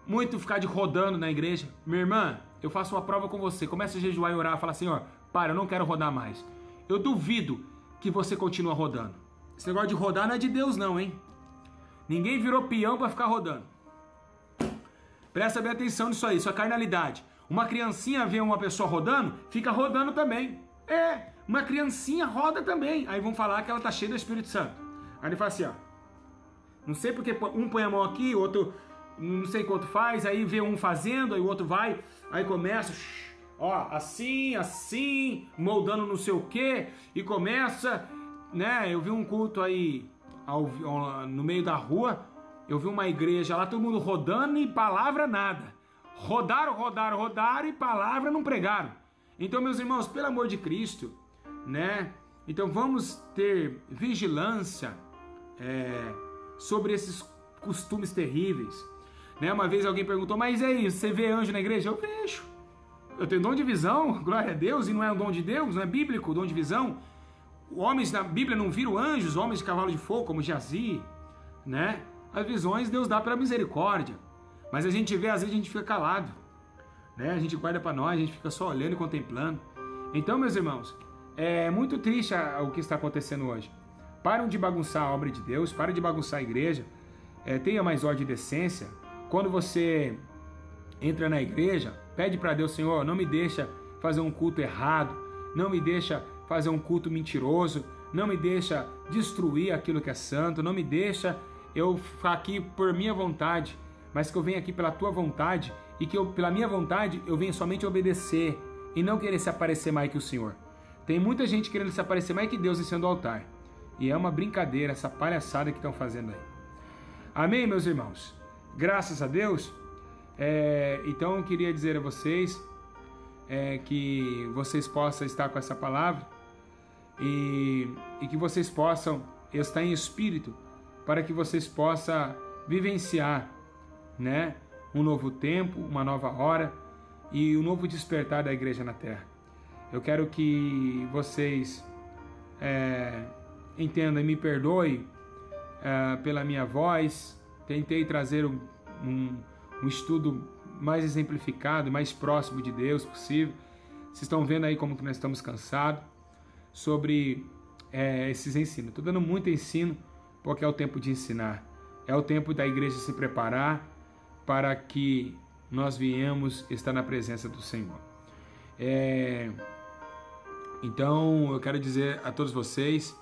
muito ficar rodando na igreja. Minha irmã, eu faço uma prova com você. Começa a jejuar e orar, fala: Senhor, para, eu não quero rodar mais. Eu duvido que você continue rodando. Esse negócio de rodar não é de Deus não, hein? Ninguém virou peão para ficar rodando. Presta bem atenção nisso aí, isso é carnalidade. Uma criancinha vê uma pessoa rodando, fica rodando também. Uma criancinha roda também. Aí vão falar que ela tá cheia do Espírito Santo. Aí ele fala assim, ó. Não sei porque um põe a mão aqui, o outro não sei quanto faz, aí vê um fazendo, aí o outro vai, aí começa, ó, assim, moldando não sei o que, e começa, né? Eu vi um culto aí no meio da rua, eu vi uma igreja lá, todo mundo rodando e palavra nada. Rodaram e palavra não pregaram. Então, meus irmãos, pelo amor de Cristo, né? Então vamos ter vigilância sobre esses costumes terríveis. Né? Uma vez alguém perguntou: mas é isso, você vê anjo na igreja? Eu vejo. Eu tenho dom de visão, glória a Deus, e não é um dom de Deus, não é bíblico o dom de visão. Homens na Bíblia não viram anjos, homens de cavalo de fogo, como Jazi, né? As visões Deus dá pela misericórdia. Mas a gente vê, às vezes a gente fica calado, né? A gente guarda para nós, a gente fica só olhando e contemplando. Então, meus irmãos, É muito triste o que está acontecendo hoje. Param de bagunçar a obra de Deus, parem de bagunçar a igreja, tenha mais ordem e decência. Quando você entra na igreja, pede para Deus, Senhor, não me deixa fazer um culto errado, não me deixa fazer um culto mentiroso, não me deixa destruir aquilo que é santo, não me deixa eu ficar aqui por minha vontade, mas que eu venha aqui pela tua vontade e que eu, pela minha vontade, eu venha somente obedecer e não querer se aparecer mais que o Senhor. Tem muita gente querendo se aparecer mais que Deus em cima do altar. E é uma brincadeira essa palhaçada que estão fazendo aí. Amém, meus irmãos? Graças a Deus. Então eu queria dizer a vocês que vocês possam estar com essa palavra e que vocês possam estar em espírito para que vocês possam vivenciar, né, um novo tempo, uma nova hora e um novo despertar da igreja na terra. Eu quero que vocês entendam e me perdoem pela minha voz. Tentei trazer um estudo mais exemplificado, mais próximo de Deus possível. Vocês estão vendo aí como que nós estamos cansados sobre esses ensinos. Estou dando muito ensino porque é o tempo de ensinar. É o tempo da igreja se preparar para que nós viemos estar na presença do Senhor. Então eu quero dizer a todos vocês,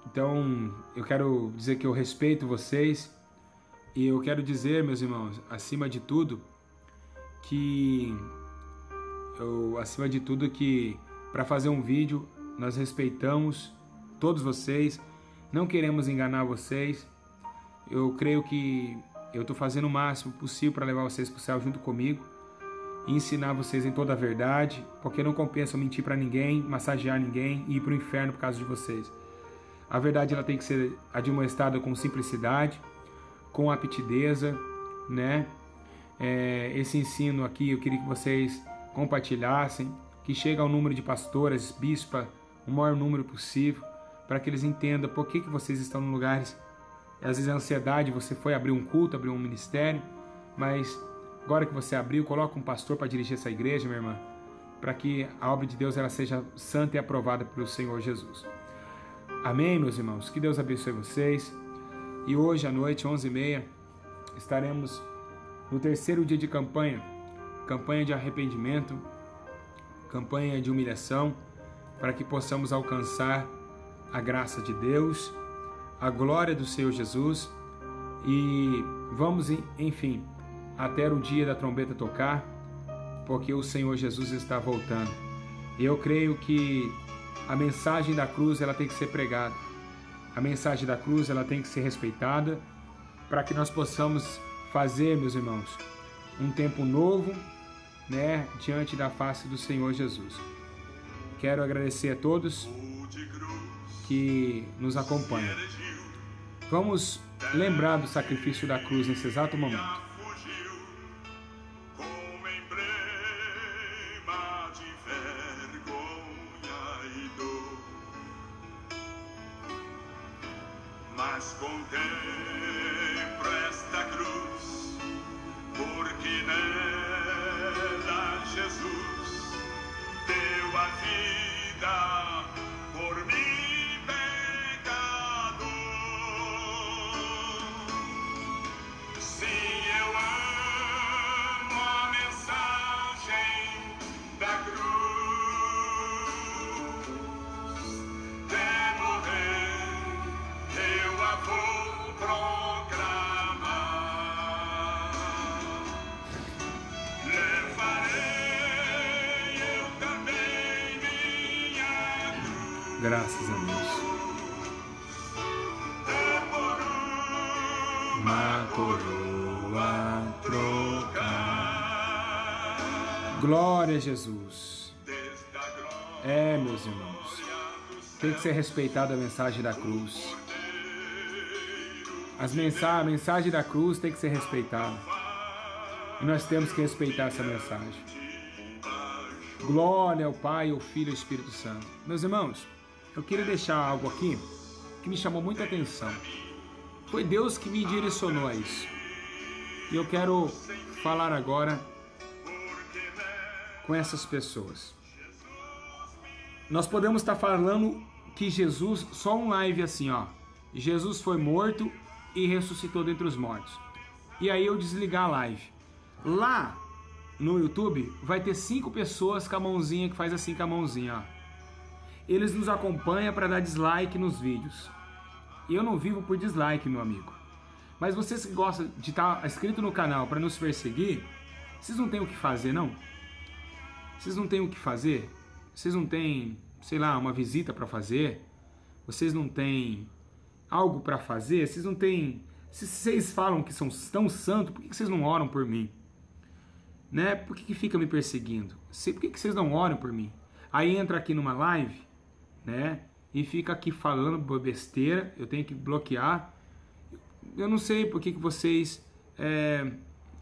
então eu quero dizer que eu respeito vocês e eu quero dizer, meus irmãos, acima de tudo que para fazer um vídeo nós respeitamos todos vocês, não queremos enganar vocês. Eu creio que eu estou fazendo o máximo possível para levar vocês para o céu junto comigo e ensinar vocês em toda a verdade, porque não compensa mentir para ninguém, massagear ninguém e ir para o inferno por causa de vocês. A verdade ela tem que ser admoestada com simplicidade, com aptideza, né? Esse ensino aqui eu queria que vocês compartilhassem, que chegue ao número de pastoras, bispas, o maior número possível, para que eles entendam por que vocês estão em lugares. Às vezes a ansiedade, você foi abrir um culto, abrir um ministério, mas agora que você abriu, coloca um pastor para dirigir essa igreja, minha irmã, para que a obra de Deus ela seja santa e aprovada pelo Senhor Jesus. Amém, meus irmãos? Que Deus abençoe vocês. E hoje à noite, 11h30, estaremos no terceiro dia de campanha de arrependimento, campanha de humilhação, para que possamos alcançar a graça de Deus, a glória do Senhor Jesus e vamos, enfim, até o dia da trombeta tocar, porque o Senhor Jesus está voltando. E eu creio que a mensagem da cruz ela tem que ser pregada. A mensagem da cruz ela tem que ser respeitada para que nós possamos fazer, meus irmãos, um tempo novo, né, diante da face do Senhor Jesus. Quero agradecer a todos que nos acompanham. Vamos lembrar do sacrifício da cruz nesse exato momento. Mas contemplo esta cruz, porque nela Jesus deu a vida por mim, pecador. Sim, eu amo a mensagem da cruz. Até morrer eu a vou proclamar. Levarei eu também minha cruz. Graças a Deus. Uma coroa trocar. Glória a Jesus. Meus irmãos, tem que ser respeitada a mensagem da cruz. A mensagem da cruz tem que ser respeitada. E nós temos que respeitar essa mensagem. Glória ao Pai, ao Filho e ao Espírito Santo. Meus irmãos, eu queria deixar algo aqui que me chamou muita atenção. Foi Deus que me direcionou a isso. E eu quero falar agora com essas pessoas. nós podemos estar falando que Jesus, só um live assim, ó, Jesus foi morto e ressuscitou dentre os mortos. E aí eu desligar a live. Lá no YouTube vai ter 5 pessoas com a mãozinha que faz assim com a mãozinha, ó. Eles nos acompanham para dar dislike nos vídeos. E eu não vivo por dislike, meu amigo. Mas vocês que gostam de estar inscrito no canal para nos perseguir, vocês não têm o que fazer, não? Vocês não têm o que fazer? Vocês não têm, sei lá, uma visita para fazer? Vocês não têm algo para fazer? Vocês não têm... Se vocês falam que são tão santos, por que vocês não oram por mim? Né? Por que fica me perseguindo? Por que vocês não oram por mim? Aí entra aqui numa live, né? E fica aqui falando besteira, eu tenho que bloquear. Eu não sei por que vocês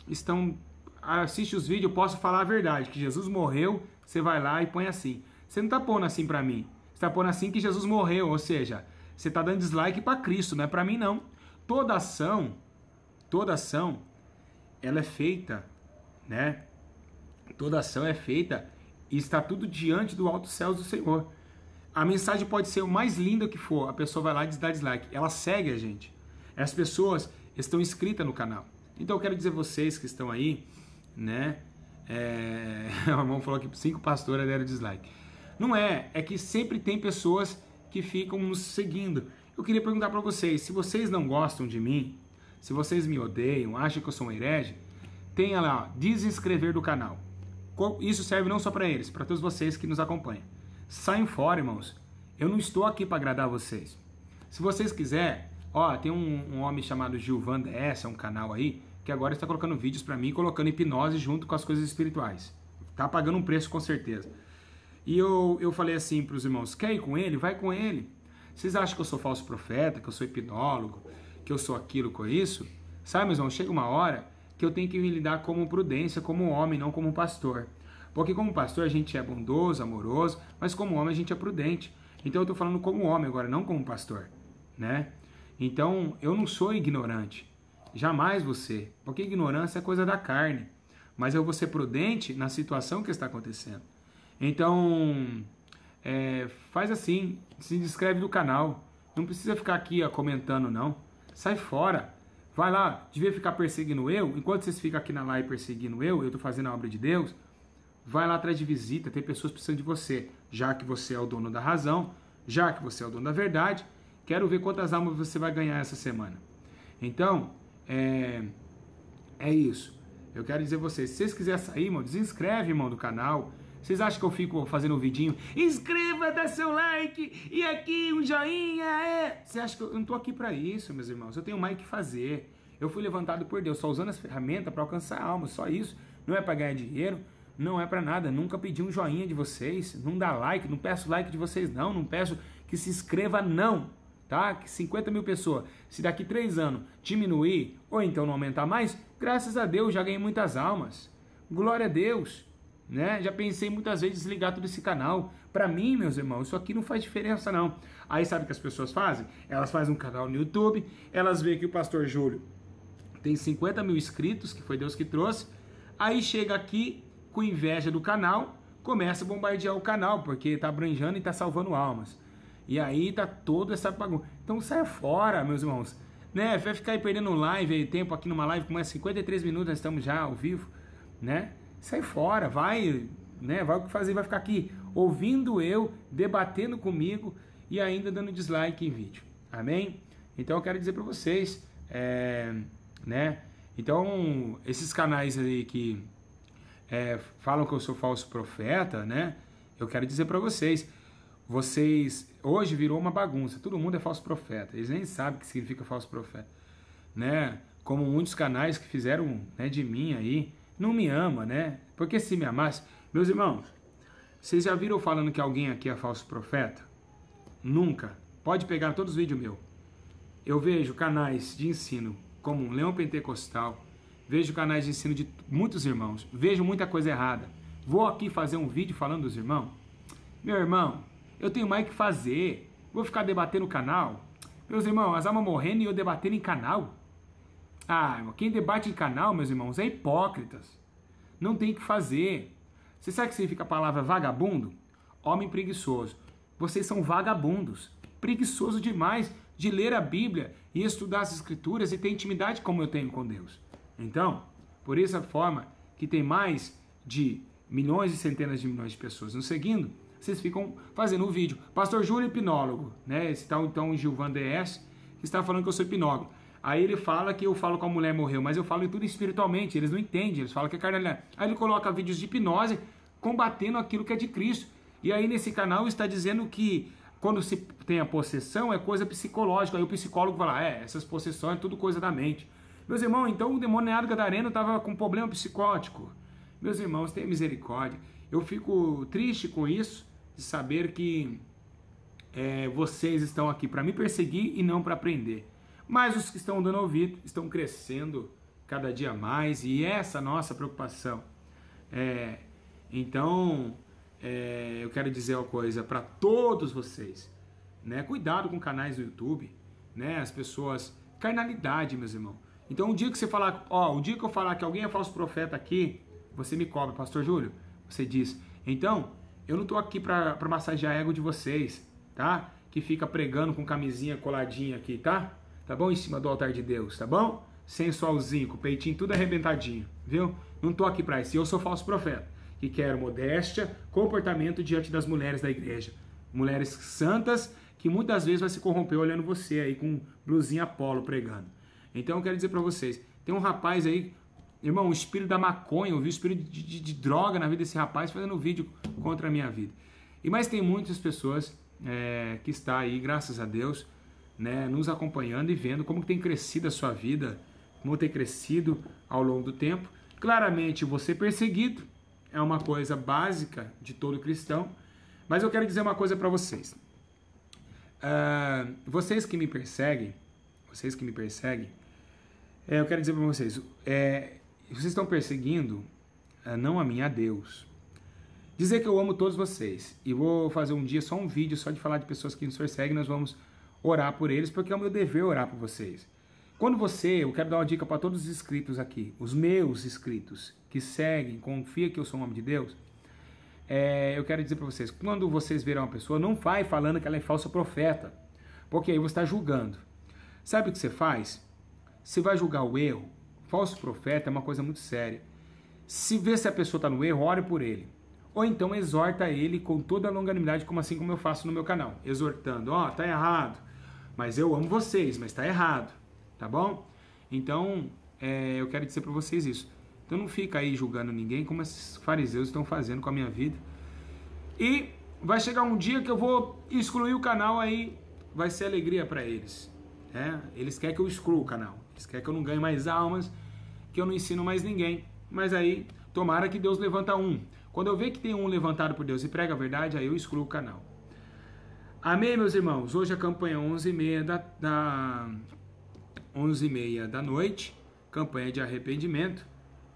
estão... Assiste os vídeos, eu posso falar a verdade, que Jesus morreu, você vai lá e põe assim. Você não está pondo assim para mim, você está pondo assim que Jesus morreu, ou seja, você está dando dislike para Cristo, não é para mim não. Toda ação, ela é feita, né? Toda ação é feita e está tudo diante do alto céu do Senhor. A mensagem pode ser o mais linda que for, a pessoa vai lá e dá dislike, ela segue a gente. As pessoas estão inscritas no canal. Então eu quero dizer a vocês que estão aí, né? O irmão falou que 5 pastores deram dislike. Não é que sempre tem pessoas que ficam nos seguindo. Eu queria perguntar para vocês, se vocês não gostam de mim, se vocês me odeiam, acham que eu sou um herege, tenha lá, ó, desinscrever do canal. Isso serve não só para eles, para todos vocês que nos acompanham. Saiam fora, irmãos. Eu não estou aqui para agradar vocês. Se vocês quiserem, ó, tem um homem chamado Gilvan DS, é um canal aí, que agora está colocando vídeos para mim, colocando hipnose junto com as coisas espirituais. Tá pagando um preço com certeza. E eu falei assim para os irmãos, quer ir com ele? Vai com ele. Vocês acham que eu sou falso profeta, que eu sou hipnólogo, que eu sou aquilo com isso? Sabe, meus irmãos, chega uma hora que eu tenho que me lidar como prudência, como homem, não como pastor. Porque como pastor a gente é bondoso, amoroso, mas como homem a gente é prudente. Então eu estou falando como homem agora, não como pastor, né? Então eu não sou ignorante, jamais você, porque ignorância é coisa da carne. Mas eu vou ser prudente na situação que está acontecendo. Então, faz assim, se inscreve no canal. Não precisa ficar aqui comentando não. Sai fora. Vai lá, devia ficar perseguindo eu. Enquanto vocês ficam aqui na live perseguindo eu estou fazendo a obra de Deus. Vai lá atrás de visita, tem pessoas precisando de você. Já que você é o dono da razão, já que você é o dono da verdade, quero ver quantas almas você vai ganhar essa semana. Então, é isso. Eu quero dizer a vocês, se vocês quiserem sair, irmão, desinscreve, irmão, do canal. Vocês acham que eu fico fazendo um vidinho? Inscreva, dá seu like, e aqui um joinha, Você acha que eu não tô aqui para isso, meus irmãos? Eu tenho mais que fazer. Eu fui levantado por Deus, só usando as ferramentas para alcançar almas, só isso. Não é para ganhar dinheiro, não é para nada. Nunca pedi um joinha de vocês, não dá like, não peço like de vocês não peço que se inscreva não, tá? Que 50 mil pessoas, se daqui 3 anos diminuir, ou então não aumentar mais, graças a Deus já ganhei muitas almas. Glória a Deus. Né? Já pensei muitas vezes em desligar todo esse canal. Para mim, meus irmãos, isso aqui não faz diferença não. Aí sabe o que as pessoas fazem? Elas fazem um canal no YouTube, elas veem que o pastor Júlio tem 50 mil inscritos, que foi Deus que trouxe. Aí chega aqui com inveja do canal, começa a bombardear o canal, porque tá abranjando e tá salvando almas. E aí tá toda essa bagunça. Então sai fora, meus irmãos. Né? Vai ficar aí perdendo live, tempo aqui numa live com mais 53 minutos, nós estamos já ao vivo, né? Sai fora, vai, né? Vai o que fazer, vai ficar aqui ouvindo eu, debatendo comigo e ainda dando dislike em vídeo. Amém? Então eu quero dizer para vocês, né? Então esses canais aí que falam que eu sou falso profeta, né? Eu quero dizer para vocês, hoje virou uma bagunça. Todo mundo é falso profeta. Eles nem sabem o que significa falso profeta, né? Como muitos canais que fizeram, né, de mim aí. Não me ama, né? Porque se me amasse... Meus irmãos, vocês já viram falando que alguém aqui é falso profeta? Nunca. Pode pegar todos os vídeos meus. Eu vejo canais de ensino como um Leão Pentecostal, vejo canais de ensino de muitos irmãos, vejo muita coisa errada. Vou aqui fazer um vídeo falando dos irmãos? Meu irmão, eu tenho mais que fazer. Vou ficar debatendo no canal? Meus irmãos, as almas morrendo e eu debatendo em canal? Ah, irmão, quem debate em canal, meus irmãos, é hipócritas. Não tem o que fazer. Você sabe o que significa a palavra vagabundo? homem preguiçoso. Vocês são vagabundos, preguiçosos demais de ler a Bíblia e estudar as Escrituras e ter intimidade como eu tenho com Deus. Então, por essa forma que tem mais de milhões e centenas de milhões de pessoas nos seguindo, vocês ficam fazendo um vídeo. Pastor Júlio, hipnólogo, né? Esse tal então Gilvan DS, que está falando que eu sou hipnólogo. Aí ele fala que eu falo com a mulher morreu, mas eu falo tudo espiritualmente, eles não entendem, eles falam que é carnalidade. Aí ele coloca vídeos de hipnose combatendo aquilo que é de Cristo. E aí nesse canal está dizendo que quando se tem a possessão é coisa psicológica. Aí o psicólogo fala, essas possessões é tudo coisa da mente. Meus irmãos, então o demoniado gadareno estava com problema psicótico. Meus irmãos, tenham misericórdia. Eu fico triste com isso, de saber que vocês estão aqui para me perseguir e não para aprender. Mas os que estão dando ouvido estão crescendo cada dia mais, e essa é a nossa preocupação. Então, eu quero dizer uma coisa para todos vocês, né? Cuidado com canais do YouTube, né? As pessoas, carnalidade, meus irmãos. Então, o dia que você falar, o dia que eu falar que alguém é falso profeta aqui, você me cobra, Pastor Júlio. Você diz, então, eu não estou aqui para massagear ego de vocês, tá? Que fica pregando com camisinha coladinha aqui, tá? Tá bom? Em cima do altar de Deus, tá bom? Sensualzinho, com o peitinho tudo arrebentadinho, viu? Não tô aqui para isso. Eu sou falso profeta, que quero modéstia, comportamento diante das mulheres da igreja. Mulheres santas, que muitas vezes vai se corromper olhando você aí com blusinha polo pregando. Então eu quero dizer para vocês, tem um rapaz aí, irmão, o espírito da maconha, eu vi o espírito de droga na vida desse rapaz fazendo vídeo contra a minha vida. Mas tem muitas pessoas que está aí, graças a Deus, né, nos acompanhando e vendo como que tem crescido a sua vida, como tem crescido ao longo do tempo. Claramente, você perseguido é uma coisa básica de todo cristão, mas eu quero dizer uma coisa para vocês. Vocês que me perseguem, eu quero dizer para vocês, vocês estão perseguindo não a mim, a Deus. Dizer que eu amo todos vocês, e vou fazer um dia só um vídeo só de falar de pessoas que nos perseguem, nós vamos orar por eles, porque é o meu dever orar por vocês. Eu quero dar uma dica para todos os inscritos aqui, os meus inscritos, que seguem, confiam que eu sou um homem de Deus, eu quero dizer para vocês, quando vocês verem uma pessoa, não vai falando que ela é falsa profeta, porque aí você está julgando. Sabe o que você faz? Você vai julgar o erro. Falso profeta é uma coisa muito séria. Se vê se a pessoa está no erro, ore por ele. Ou então exorta ele com toda a longanimidade, como eu faço no meu canal. Exortando, tá errado, mas eu amo vocês, mas está errado, tá bom? Então, eu quero dizer para vocês isso. Então não fica aí julgando ninguém, como esses fariseus estão fazendo com a minha vida. E vai chegar um dia que eu vou excluir o canal, aí vai ser alegria para eles. Eles querem que eu exclua o canal. Eles querem que eu não ganhe mais almas, que eu não ensino mais ninguém. Mas aí, tomara que Deus levanta um. Quando eu ver que tem um levantado por Deus e prega a verdade, aí eu excluo o canal. Amém, meus irmãos? Hoje a campanha 11h30 da noite, campanha de arrependimento,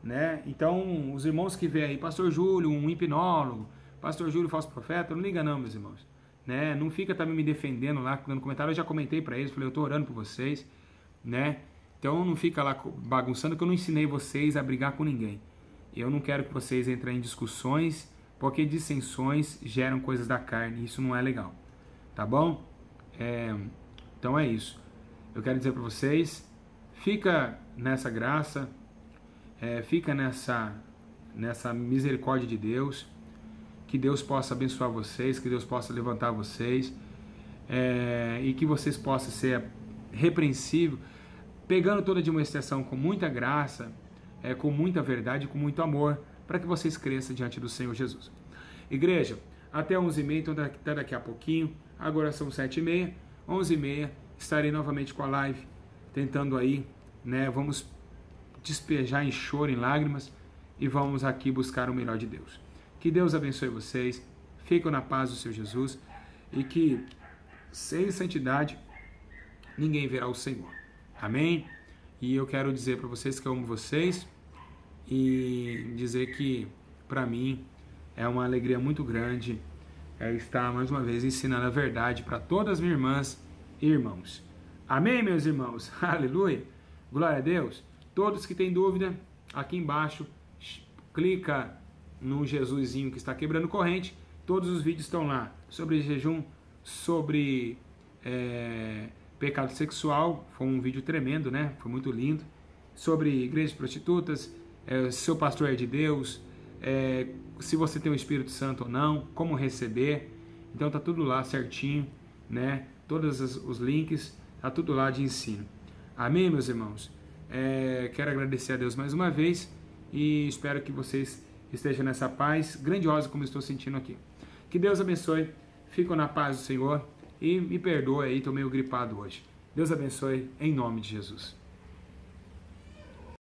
né? Então, os irmãos que vê aí, Pastor Júlio, um hipnólogo, Pastor Júlio, falso profeta, não liga não, meus irmãos. Né? Não fica também me defendendo lá, dando comentário, eu já comentei para eles, falei, eu tô orando por vocês, né? Então não fica lá bagunçando, que eu não ensinei vocês a brigar com ninguém. Eu não quero que vocês entrem em discussões, porque dissensões geram coisas da carne, e isso não é legal, tá bom? Então é isso. Eu quero dizer para vocês, fica nessa graça, fica nessa misericórdia de Deus, que Deus possa abençoar vocês, que Deus possa levantar vocês, e que vocês possam ser repreensíveis, pegando toda a demonstração com muita graça, com muita verdade, com muito amor, para que vocês cresçam diante do Senhor Jesus. Igreja, até 11h30, então até daqui a pouquinho, agora são 7h30, 11h30, estarei novamente com a live, tentando aí, né, vamos despejar em choro, em lágrimas, e vamos aqui buscar o melhor de Deus. Que Deus abençoe vocês, fiquem na paz do Senhor Jesus, e que sem santidade ninguém verá o Senhor. Amém? E eu quero dizer para vocês que eu amo vocês, e dizer que para mim é uma alegria muito grande estar mais uma vez ensinando a verdade para todas as minhas irmãs e irmãos. Amém, meus irmãos? Aleluia! Glória a Deus! Todos que têm dúvida, aqui embaixo, clica no Jesusinho que está quebrando corrente, Todos os vídeos estão lá, sobre jejum, sobre pecado sexual, foi um vídeo tremendo, né? Foi muito lindo. Sobre igrejas prostitutas, seu pastor é de Deus, se você tem o Espírito Santo ou não, como receber. Então tá tudo lá certinho, né? Todos os links, tá tudo lá de ensino. Amém, meus irmãos? Quero agradecer a Deus mais uma vez e espero que vocês estejam nessa paz grandiosa como eu estou sentindo aqui. Que Deus abençoe, fico na paz do Senhor e me perdoe aí, estou meio gripado hoje. Deus abençoe em nome de Jesus.